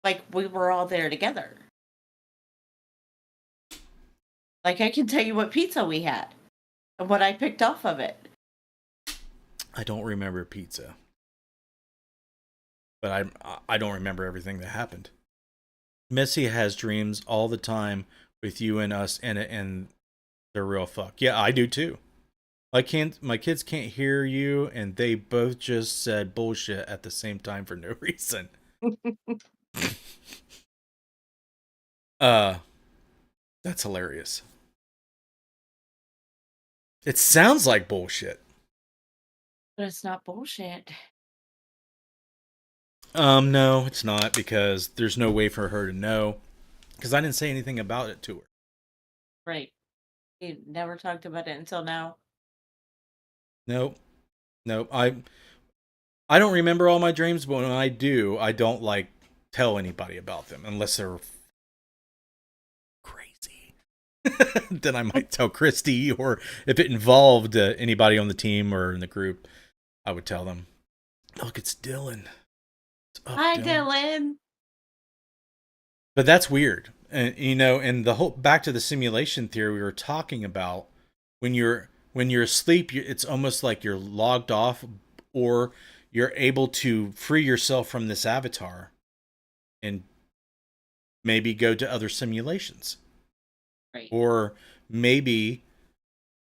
Like we were all there together. Like I can tell you what pizza we had and what I picked off of it. I don't remember pizza, but I don't remember everything that happened. Missy has dreams all the time with you and us, and they're real fuck. Yeah, I do too. My kids can't hear you, and they both just said bullshit at the same time for no reason. Uh, that's hilarious. It sounds like bullshit. But it's not bullshit. No, it's not because there's no way for her to know because I didn't say anything about it to her. Right. You never talked about it until now. Nope, nope. I don't remember all my dreams, but when I do, I don't like tell anybody about them unless they're crazy. Then I might tell Christy, or if it involved anybody on the team or in the group, I would tell them. Look, it's Dylan. It's up, Hi, Dylan. Dylan. But that's weird, and and the whole back to the simulation theory we were talking about. When you're asleep, it's almost like you're logged off, or you're able to free yourself from this avatar and maybe go to other simulations. Right. Or maybe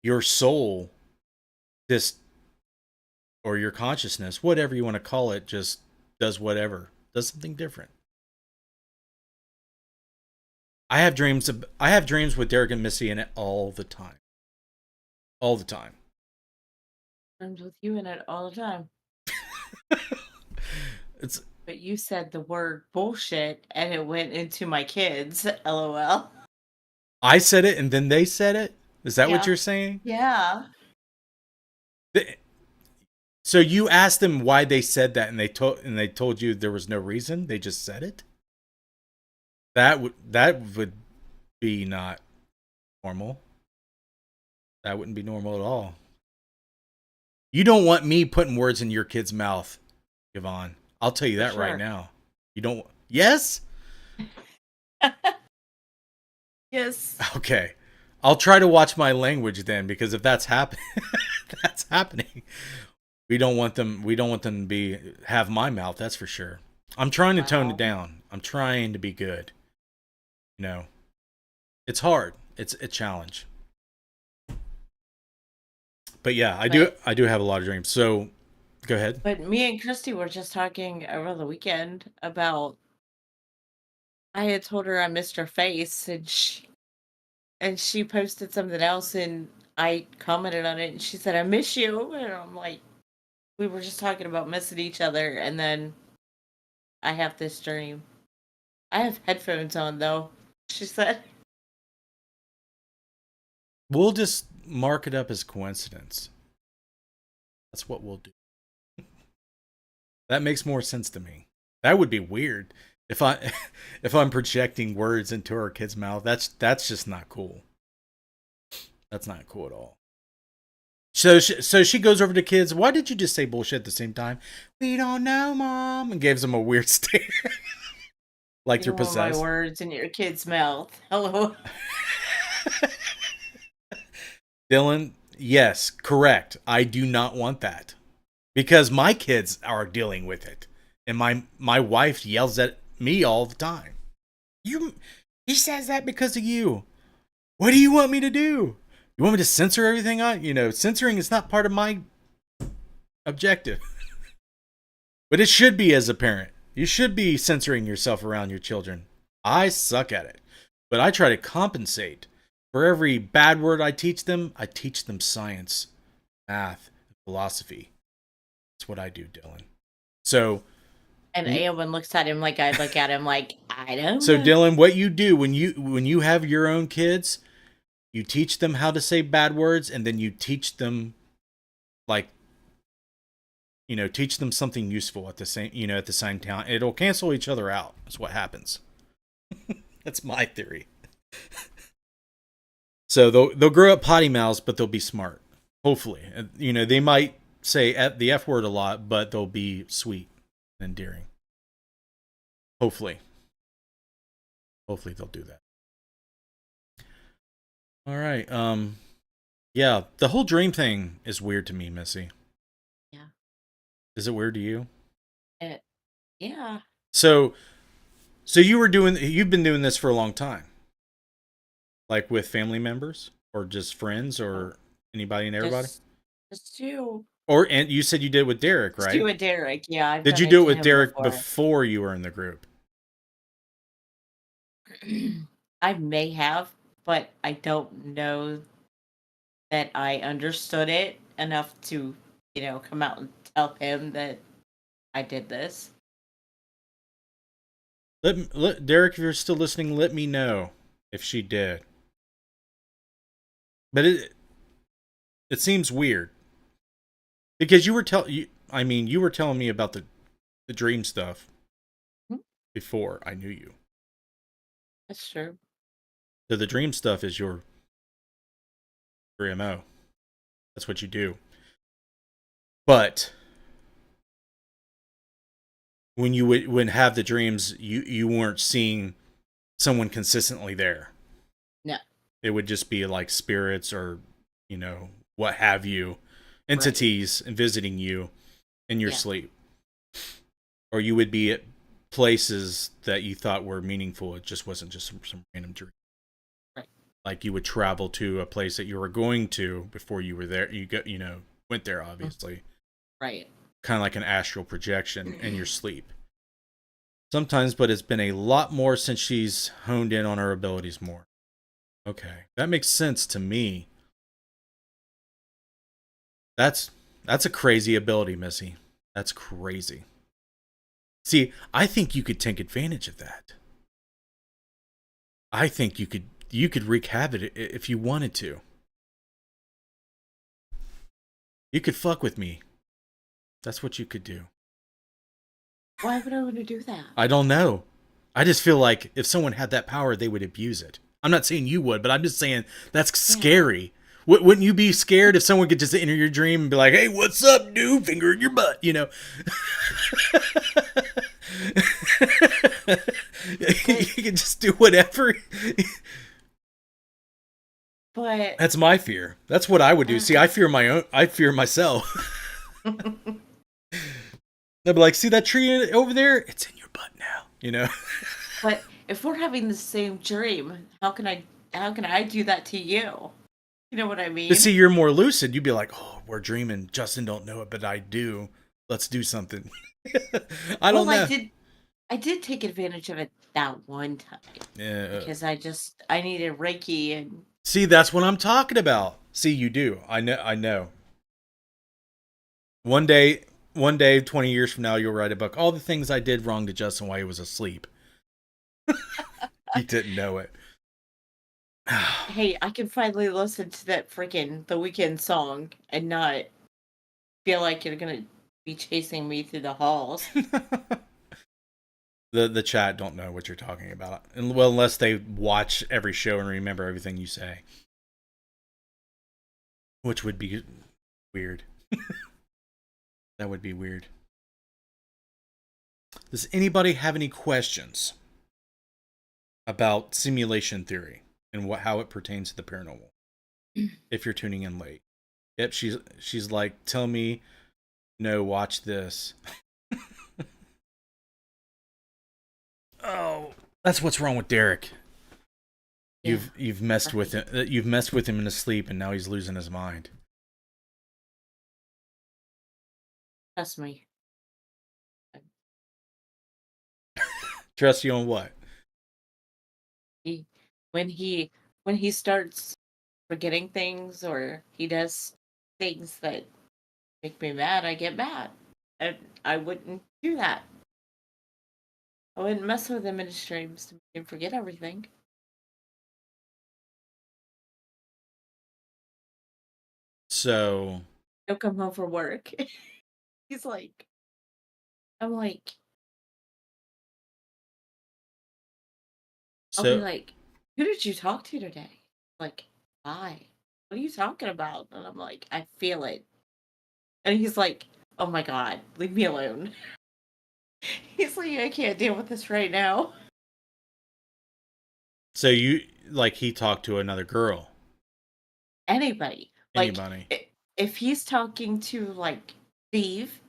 your soul just, or your consciousness, whatever you want to call it, just does whatever, does something different. I have dreams with Derek and Missy in it all the time. All the time. I'm with you in it all the time. It's But you said the word bullshit and it went into my kids. LOL. I said it and then they said it? Is that what Yeah. you're saying? Yeah. So you asked them why they said that and they told you there was no reason? They just said it? That would be not normal. That wouldn't be normal at all. You don't want me putting words in your kid's mouth, Yvonne. I'll tell you that right now. You don't. Yes? Yes. Okay. I'll try to watch my language then, because if that's that's happening. We don't want them to have my mouth, that's for sure. I'm trying to tone it down. I'm trying to be good. You know. It's hard. It's a challenge. But yeah, I do have a lot of dreams. So go ahead. But me and Christy were just talking over the weekend about I had told her I missed her face and she posted something else and I commented on it and she said, I miss you. And I'm like, we were just talking about missing each other and then I have this dream. I have headphones on though, she said. We'll just mark it up as coincidence. That's what we'll do. That makes more sense to me. That would be weird if I'm projecting words into our kid's mouth. That's just not cool. That's not cool at all. So she goes over to kids. Why did you just say bullshit at the same time? We don't know, Mom, and gives them a weird stare, like they're possessed. My words in your kid's mouth. Hello. Dylan, yes, correct. I do not want that. Because my kids are dealing with it. And my wife yells at me all the time. He says that because of you. What do you want me to do? You want me to censor everything on? Censoring is not part of my objective. But it should be as a parent. You should be censoring yourself around your children. I suck at it. But I try to compensate. For every bad word I teach them science, math, philosophy. That's what I do, Dylan. So, and Eowyn looks at him like I look at him like, I don't so know. Dylan, what you do when you have your own kids, you teach them how to say bad words, and then you teach them teach them something useful at the same time. It'll cancel each other out. That's what happens. That's my theory. So they'll grow up potty mouths, but they'll be smart. Hopefully, they might say the F word a lot, but they'll be sweet and endearing. Hopefully they'll do that. All right. Yeah, the whole dream thing is weird to me, Missy. Yeah. Is it weird to you? Yeah. So you've been doing this for a long time. Like with family members or just friends or anybody and everybody? Just you. And you said you did it with Derek, right? Just you with Derek, yeah. Did you do it with Derek before you were in the group? I may have, but I don't know that I understood it enough to, come out and tell him that I did this. Let Derek, if you're still listening, let me know if she did. But it seems weird because you were telling me about the dream stuff before I knew you. That's true. So the dream stuff is your MO. That's what you do. But when you would have the dreams, you weren't seeing someone consistently there. No. It would just be like spirits or, what have you, entities and visiting you. in your Yeah. sleep. Or you would be at places that you thought were meaningful. It just wasn't just some random dream. Right. Like you would travel to a place that you were going to before you were there. Went there, obviously. Right. Kind of like an astral projection in your sleep. Sometimes, but it's been a lot more since she's honed in on her abilities more. Okay. That makes sense to me. That's a crazy ability, Missy. That's crazy. See, I think you could take advantage of that. I think you could wreak havoc if you wanted to. You could fuck with me. That's what you could do. Why would I want to do that? I don't know. I just feel like if someone had that power, they would abuse it. I'm not saying you would, but I'm just saying that's scary. Wouldn't you be scared if someone could just enter your dream and be like, "Hey, what's up, dude? Finger in your butt," you know? You can just do whatever. But That's my fear. That's what I would do. See, I fear myself. They'll be like, "See that tree over there? It's in your butt now," you know? but if we're having the same dream, how can I do that to you? You know what I mean? But see, you're more lucid. You'd be like, "Oh, we're dreaming. Justin don't know it, but I do. Let's do something." I don't know. I did take advantage of it that one time. Yeah. Because I needed Reiki and See, that's what I'm talking about. See, you do. I know. One day, 20 years from now, you'll write a book. All the things I did wrong to Justin while he was asleep. He didn't know it. hey, I can finally listen to that freaking The Weeknd song and not feel like you're gonna be chasing me through the halls. The chat don't know what you're talking about. And well, unless they watch every show and remember everything you say. Which would be weird. That would be weird. Does anybody have any questions about simulation theory and how it pertains to the paranormal? If you're tuning in late. Yep, she's like, "Tell me, no, watch this." Oh, that's what's wrong with Derek. Yeah. You've messed with him. You've messed with him in his sleep, and now he's losing his mind. Trust me. Trust you on what? When he starts forgetting things or he does things that make me mad, I get mad. And I wouldn't do that. I wouldn't mess with him in his dreams to make him forget everything. So He'll come home from work. He's like, I'm like, I'll be like, who did you talk to today? Like, why? What are you talking about? And I'm like, I feel it. And he's like, oh my God, leave me alone. He's like, I can't deal with this right now. So you like he talked to another girl. Anybody. Anybody. Like, if he's talking to, like, Steve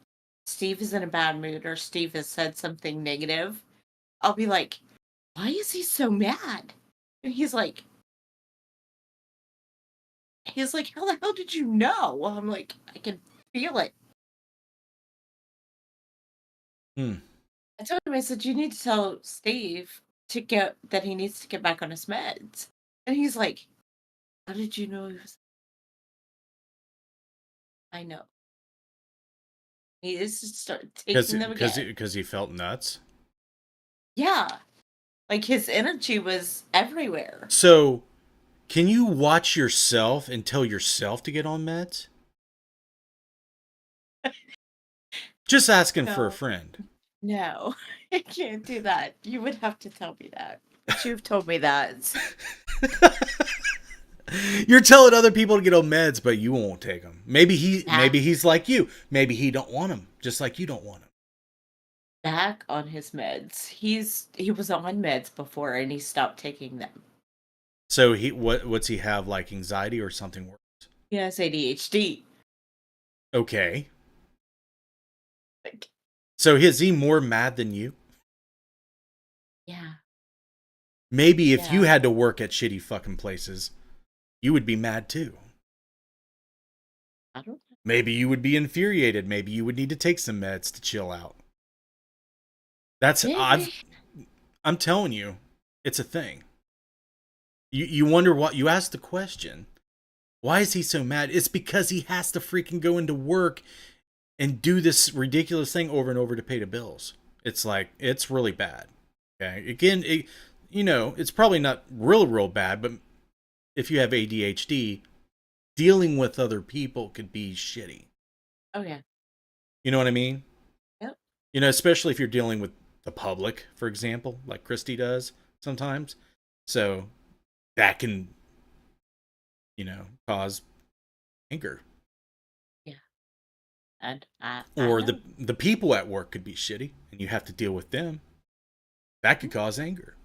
is in a bad mood or Steve has said something negative, I'll be like, why is he so mad? And he's like, how the hell did you know? Well, I'm like, I can feel it. I told him, I said, you need to tell Steve that he needs to get back on his meds. And he's like, how did you know he was? I know. He is to start taking them again. Because he felt nuts. Yeah. Like his energy was everywhere. So, can you watch yourself and tell yourself to get on meds? Just asking for a friend. No, I can't do that. You would have to tell me that. But you've told me that. You're telling other people to get on meds, but you won't take them. Maybe he's like you. Maybe he don't want them, just like you don't want them. Back on his meds. He was on meds before and he stopped taking them. So what's he have, like anxiety or something worse? He has ADHD. Okay. So is he more mad than you? Yeah. Maybe if you Yeah. had to work at shitty fucking places, you would be mad too. I don't know. Maybe you would be infuriated. Maybe you would need to take some meds to chill out. Maybe. I'm telling you, it's a thing. You wonder what, you ask the question, why is he so mad? It's because he has to freaking go into work and do this ridiculous thing over and over to pay the bills. It's like, it's really bad. Okay. Again, it's probably not real bad, but if you have ADHD, dealing with other people could be shitty. Oh, yeah. You know what I mean? Yep. Especially if you're dealing with the public, for example, like Christy does sometimes. So that can, cause anger. Yeah. And I Or know. the people at work could be shitty and you have to deal with them. That could cause anger.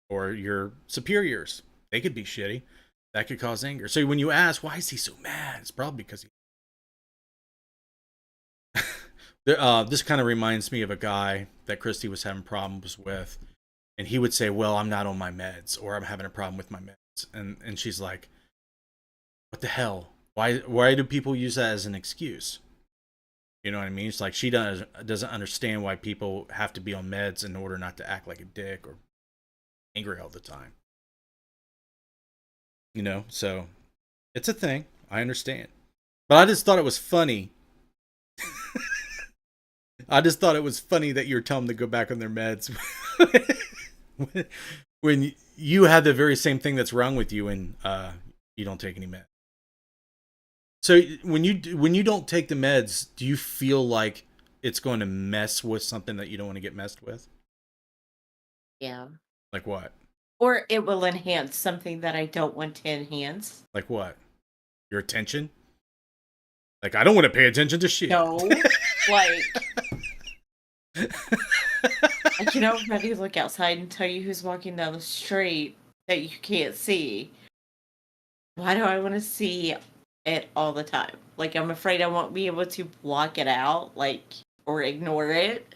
Or your superiors, they could be shitty. That could cause anger. So when you ask, why is he so mad? It's probably because this kind of reminds me of a guy that Christy was having problems with. And he would say, well, I'm not on my meds, or I'm having a problem with my meds. And she's like, what the hell? Why do people use that as an excuse? You know what I mean? It's like she doesn't understand why people have to be on meds in order not to act like a dick or angry all the time. So it's a thing. I understand. But I just thought it was funny. I just thought it was funny that you're telling them to go back on their meds when you have the very same thing that's wrong with you and you don't take any meds. So when you don't take the meds, do you feel like it's going to mess with something that you don't want to get messed with? Yeah. Like what? Or it will enhance something that I don't want to enhance. Like what? Your attention? Like, I don't want to pay attention to shit. No. Like, I can already look outside and tell you who's walking down the street that you can't see. Why do I want to see it all the time? Like, I'm afraid I won't be able to block it out, or ignore it.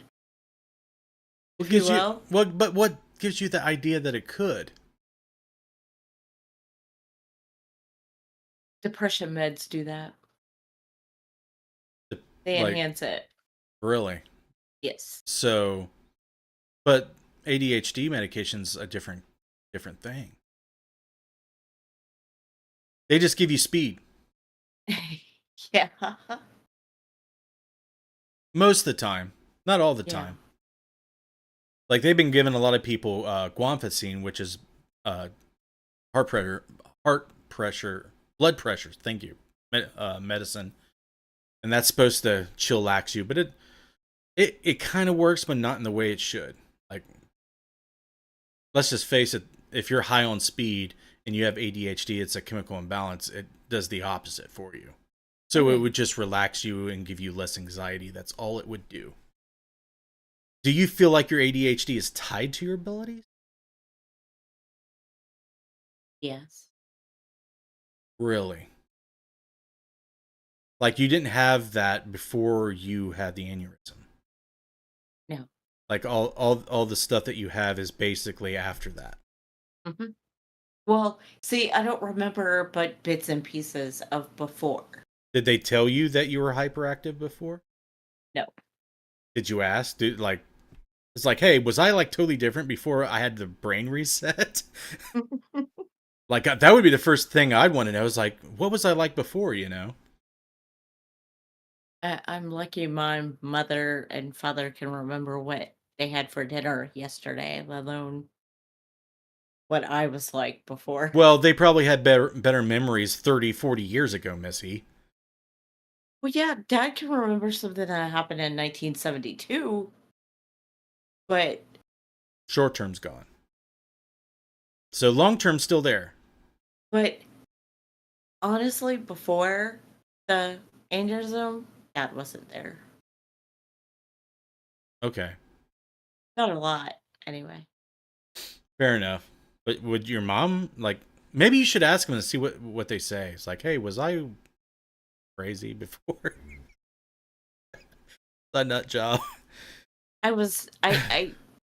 What If you gives will. but what gives you the idea that it could? Depression meds do that. They Like, enhance it. really? Yes. So, but ADHD medication's a different thing. They just give you speed. Yeah. Most of the time. Not all the Yeah. time. Like, they've been giving a lot of people guanfacine, which is heart pressure, blood pressure, thank you, medicine. And that's supposed to chillax you, but it kind of works, but not in the way it should. Like, let's just face it, if you're high on speed and you have ADHD, it's a chemical imbalance. It does the opposite for you. So it would just relax you and give you less anxiety. That's all it would do. Do you feel like your ADHD is tied to your abilities? Yes. Really? Like, you didn't have that before you had the aneurysm? No. Like, all the stuff that you have is basically after that? Mm-hmm. Well, see, I don't remember but bits and pieces of before. Did they tell you that you were hyperactive before? No. Did you ask? It's like, hey, was I like totally different before I had the brain reset? Like, that would be the first thing I'd want to know. Is like, what was I like before, I'm lucky my mother and father can remember what they had for dinner yesterday, let alone what I was like before. Well, they probably had better memories 30, 40 years ago, Missy. Well, yeah, Dad can remember something that happened in 1972, but Short term's gone. So long term's still there. but honestly, before the aneurysm, Dad wasn't there. Okay. Not a lot, anyway. Fair enough. But would your mom, like, maybe you should ask them and see what they say. It's like, hey, was I crazy before? A nut job. I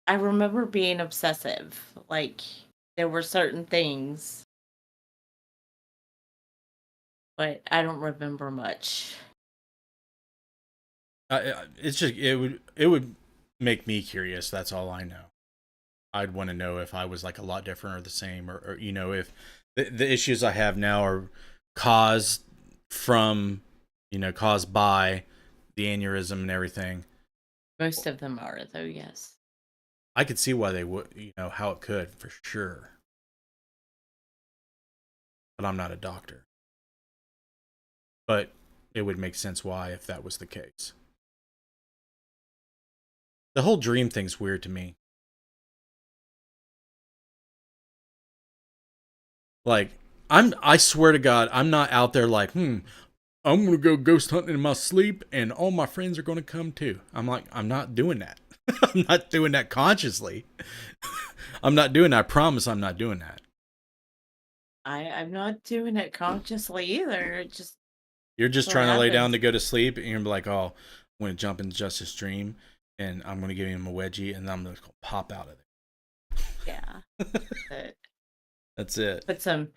remember being obsessive. Like, there were certain things, but I don't remember much. It's just it would make me curious. That's all I know. I'd want to know if I was like a lot different or the same, or if the issues I have now are caused from, caused by the aneurysm and everything. Most of them are, though, yes. I could see why they would, how it could for sure. But I'm not a doctor. But it would make sense why if that was the case. The whole dream thing's weird to me. Like, I swear to God, I'm not out there like, I'm gonna go ghost hunting in my sleep and all my friends are gonna come too. I'm like, I'm not doing that. I'm not doing that consciously. I'm not doing that. I promise I'm not doing that. I'm not doing it consciously either. It just You're just what trying to lay down happens. to go to sleep and you're like, oh, I'm gonna jump into Justice Dream and I'm gonna give him a wedgie and I'm gonna pop out of Yeah. it. That's it. Put some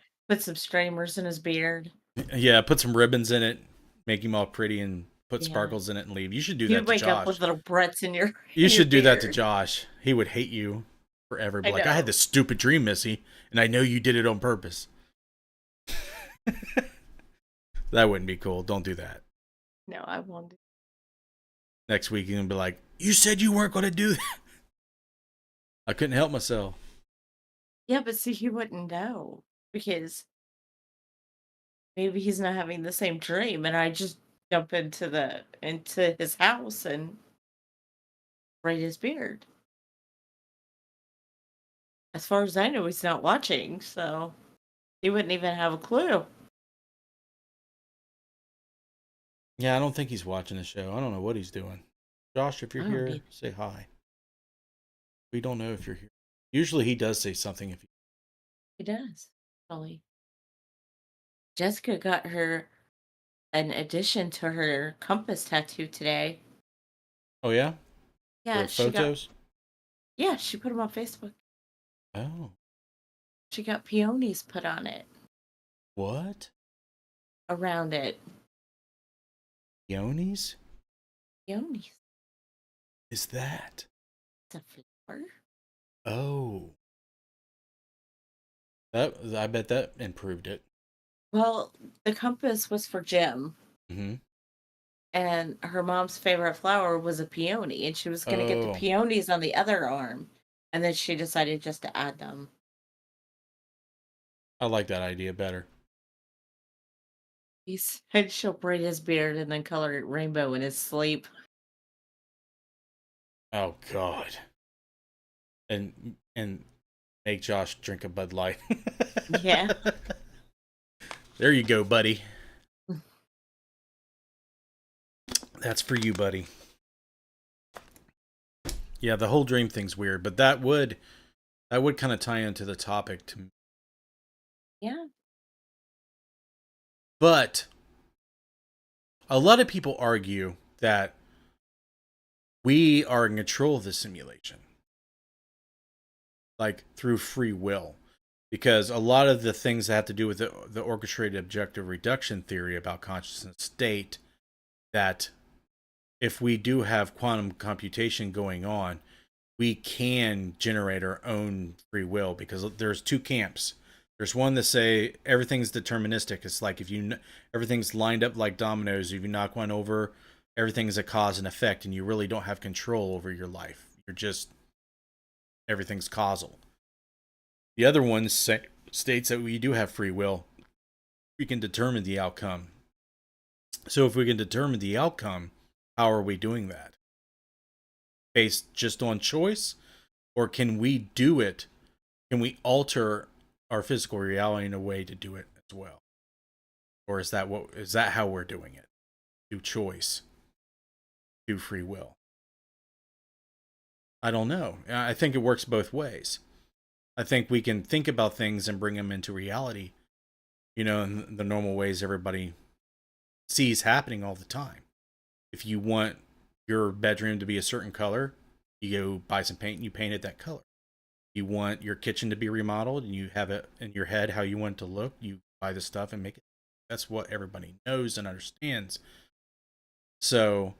streamers in his beard. Yeah, put some ribbons in it, make him all pretty, and put Yeah. sparkles in it and leave. You should do You that to wake up Josh. with little Bretts in your You in should your do that to beard. Josh. He would hate you forever. Be I like, I had know. this stupid dream, Missy, and I know you did it on purpose. That wouldn't be cool. Don't do that. No, I won't. Next week, you're going to be like, you said you weren't going to do that. I couldn't help myself. Yeah, but see, he wouldn't know because maybe he's not having the same dream, and I just jump into his house and braid his beard. As far as I know, he's not watching, so he wouldn't even have a clue. Yeah, I don't think he's watching the show. I don't know what he's doing. Josh, if you're I don't here, either. say hi. We don't know if you're here. Usually he does say something if He does. Probably. Jessica got her an addition to her compass tattoo today. Oh, yeah? Yeah, The she got. photos? Yeah, she put them on Facebook. Oh. She got peonies put on it, What? around it. Peonies? Peonies. Is that? It's a flower. Oh. I bet that improved it. Well, the compass was for Jim, Mm-hmm. and her mom's favorite flower was a peony, and she was going to get the Oh. peonies on the other arm, and then she decided just to add them. I like that idea better. He said she'll braid his beard and then color it rainbow in his sleep. Oh God. And make Josh drink a Bud Light. Yeah. There you go, buddy. That's for you, buddy. Yeah, the whole dream thing's weird, but that would kind of tie into the topic to me. Yeah. But a lot of people argue that we are in control of the simulation, like through free will, because a lot of the things that have to do with the orchestrated objective reduction theory about consciousness state that if we do have quantum computation going on, we can generate our own free will, because there's two camps. There's one that say everything's deterministic. It's like if everything's lined up like dominoes. If you knock one over, everything's a cause and effect, and you really don't have control over your life. You're just, everything's causal. The other one states that we do have free will. We can determine the outcome. So if we can determine the outcome, how are we doing that? Based just on choice? Or can we do it? Can we alter our physical reality in a way to do it as well? Or is that how we're doing it? Through choice, through free will? I don't know. I think it works both ways. I think we can think about things and bring them into reality, in the normal ways everybody sees happening all the time. If you want your bedroom to be a certain color, you go buy some paint and you paint it that color. You want your kitchen to be remodeled and you have it in your head how you want it to look, you buy the stuff and make it. That's what everybody knows and understands. So,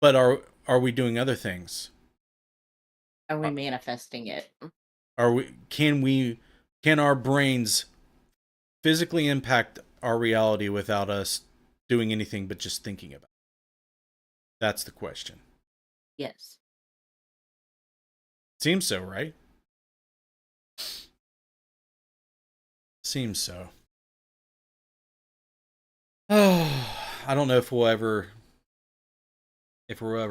but are we doing other things? Are we manifesting it? Are can our brains physically impact our reality without us doing anything but just thinking about it? That's the question. Yes. Seems so, right? Seems so. Oh, I don't know if we'll ever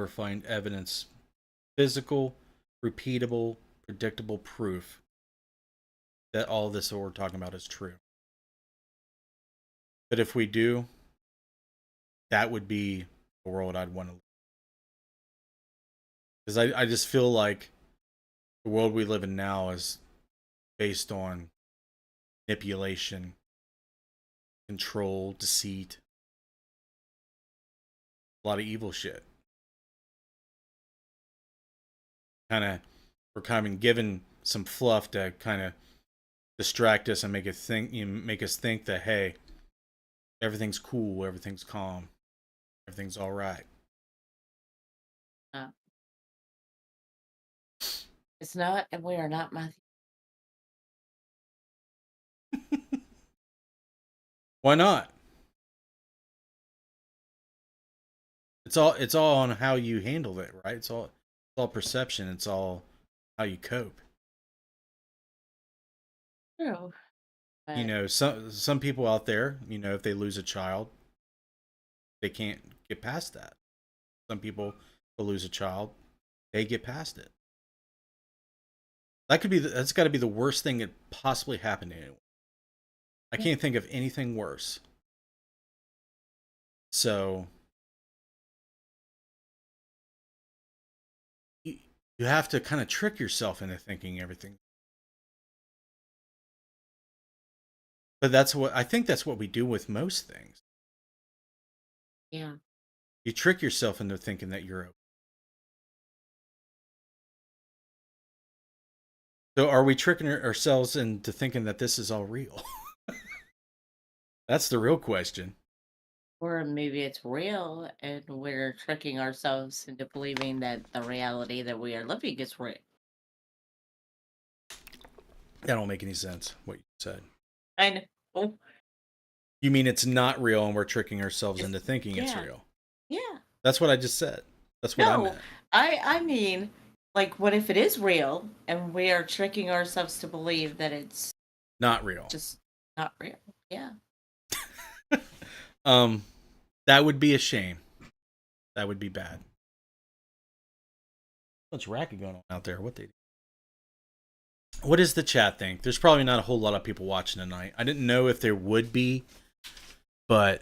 find evidence, physical, repeatable, predictable proof that all this that we're talking about is true. But if we do, that would be the world I'd want to live. Because I just feel like the world we live in now is based on manipulation, control, deceit, a lot of evil shit. We're kind of given some fluff to kind of distract us and make us think that, hey, everything's cool, everything's calm, everything's all right. It's not, and we are not Matthew. Why not? It's all on how you handle it, right? It's all perception. It's all how you cope. True. You know, some people out there, you know, if they lose a child, they can't get past that. Some people will lose a child, they get past it. That's got to be the worst thing that possibly happened to anyone. I can't think of anything worse. So you have to kind of trick yourself into thinking everything. But I think that's what we do with most things. Yeah. You trick yourself into thinking that you're okay. So are we tricking ourselves into thinking that this is all real? That's the real question. Or maybe it's real and we're tricking ourselves into believing that the reality that we are living is real. That don't make any sense, what you said. I know. You mean it's not real and we're tricking ourselves into thinking it's real? Yeah. That's what I just said. That's what I meant. I mean, like, what if it is real and we are tricking ourselves to believe that it's not real? Just not real. Yeah. That would be a shame. That would be bad. What's racket going on out there? What does the chat think? There's probably not a whole lot of people watching tonight. I didn't know if there would be, but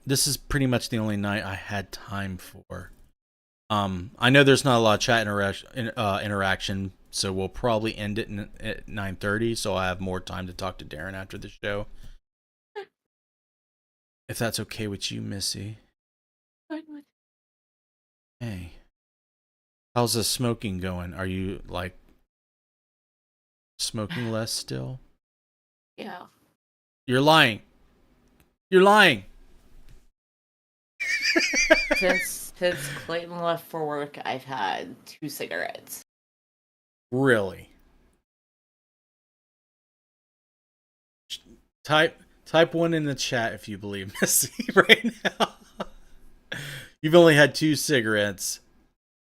this is pretty much the only night I had time for. I know there's not a lot of chat interaction, so we'll probably end it at 9:30, so I have more time to talk to Darren after the show. If that's okay with you, Missy. Fine with Hey. How's the smoking going? Are you, like, smoking less still? Yeah. You're lying. You're lying. Since Clayton left for work, I've had 2 cigarettes. Really? Type 1 in the chat if you believe Missy right now. You've only had 2 cigarettes.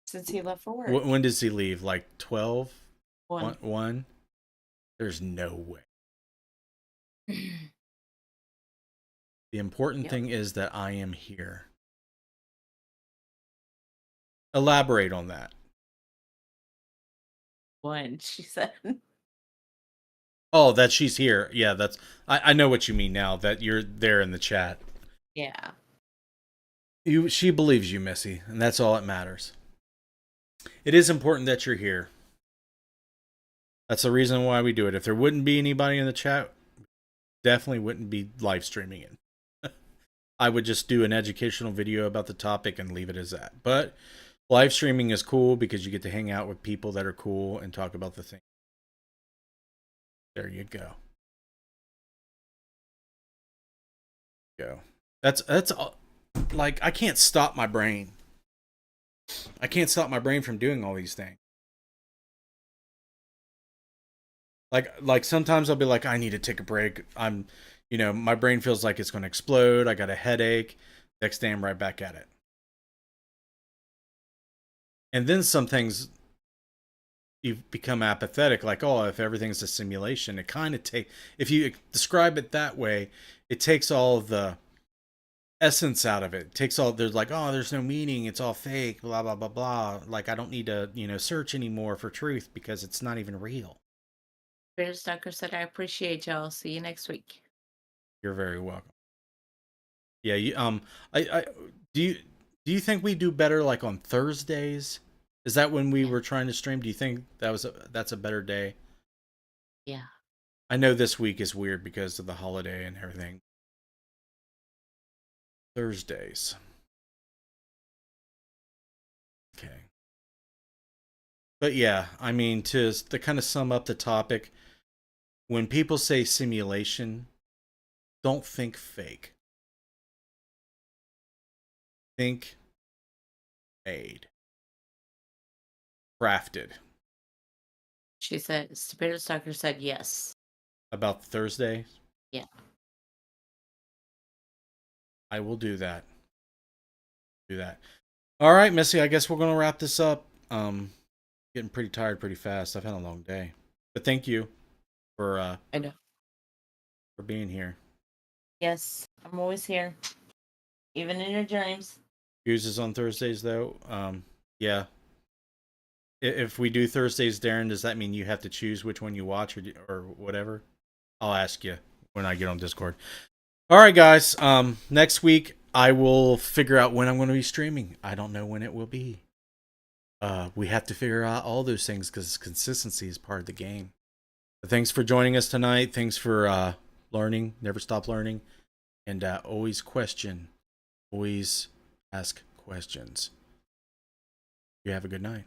Since he left for work. When does he leave? Like 12? 1. 1? There's no way. The important thing is that I am here. Elaborate on that. 1, she said. Oh, that she's here. Yeah, I know what you mean now, that you're there in the chat. Yeah. She believes you, Missy, and that's all that matters. It is important that you're here. That's the reason why we do it. If there wouldn't be anybody in the chat, definitely wouldn't be live streaming it. I would just do an educational video about the topic and leave it as that. But live streaming is cool because you get to hang out with people that are cool and talk about the thing. There you go. That's all. Like, I can't stop my brain. I can't stop my brain from doing all these things. Like sometimes I'll be like, I need to take a break. My brain feels like it's going to explode. I got a headache. Next day I'm right back at it. And then some things you become apathetic, like, oh, if everything's a simulation, it kind of if you describe it that way, it takes all the essence out of it. It takes all, there's like, oh, there's no meaning, it's all fake, blah blah blah blah. Like, I don't need to, search anymore for truth because it's not even real. Spirit Stalker said, I appreciate y'all. See you next week. You're very welcome. Yeah, I do you think we do better like on Thursdays? Is that when we were trying to stream? Do you think that's a better day? Yeah. I know this week is weird because of the holiday and everything. Thursdays. Okay. But yeah, I mean, to kind of sum up the topic, when people say simulation, don't think fake. Think made. Crafted. She said, Spirit Stalker said yes. About Thursday? Yeah. I will do that. All right, Missy, I guess we're going to wrap this up. Getting pretty tired pretty fast. I've had a long day. But thank you for I know. for being here. Yes, I'm always here. Even in your dreams. Uses on Thursdays though. Yeah. If we do Thursdays, Darren, does that mean you have to choose which one you watch or whatever? I'll ask you when I get on Discord. All right, guys. Next week I will figure out when I'm going to be streaming. I don't know when it will be. We have to figure out all those things because consistency is part of the game. But thanks for joining us tonight. Thanks for learning. Never stop learning. And always question. Always ask questions. You have a good night.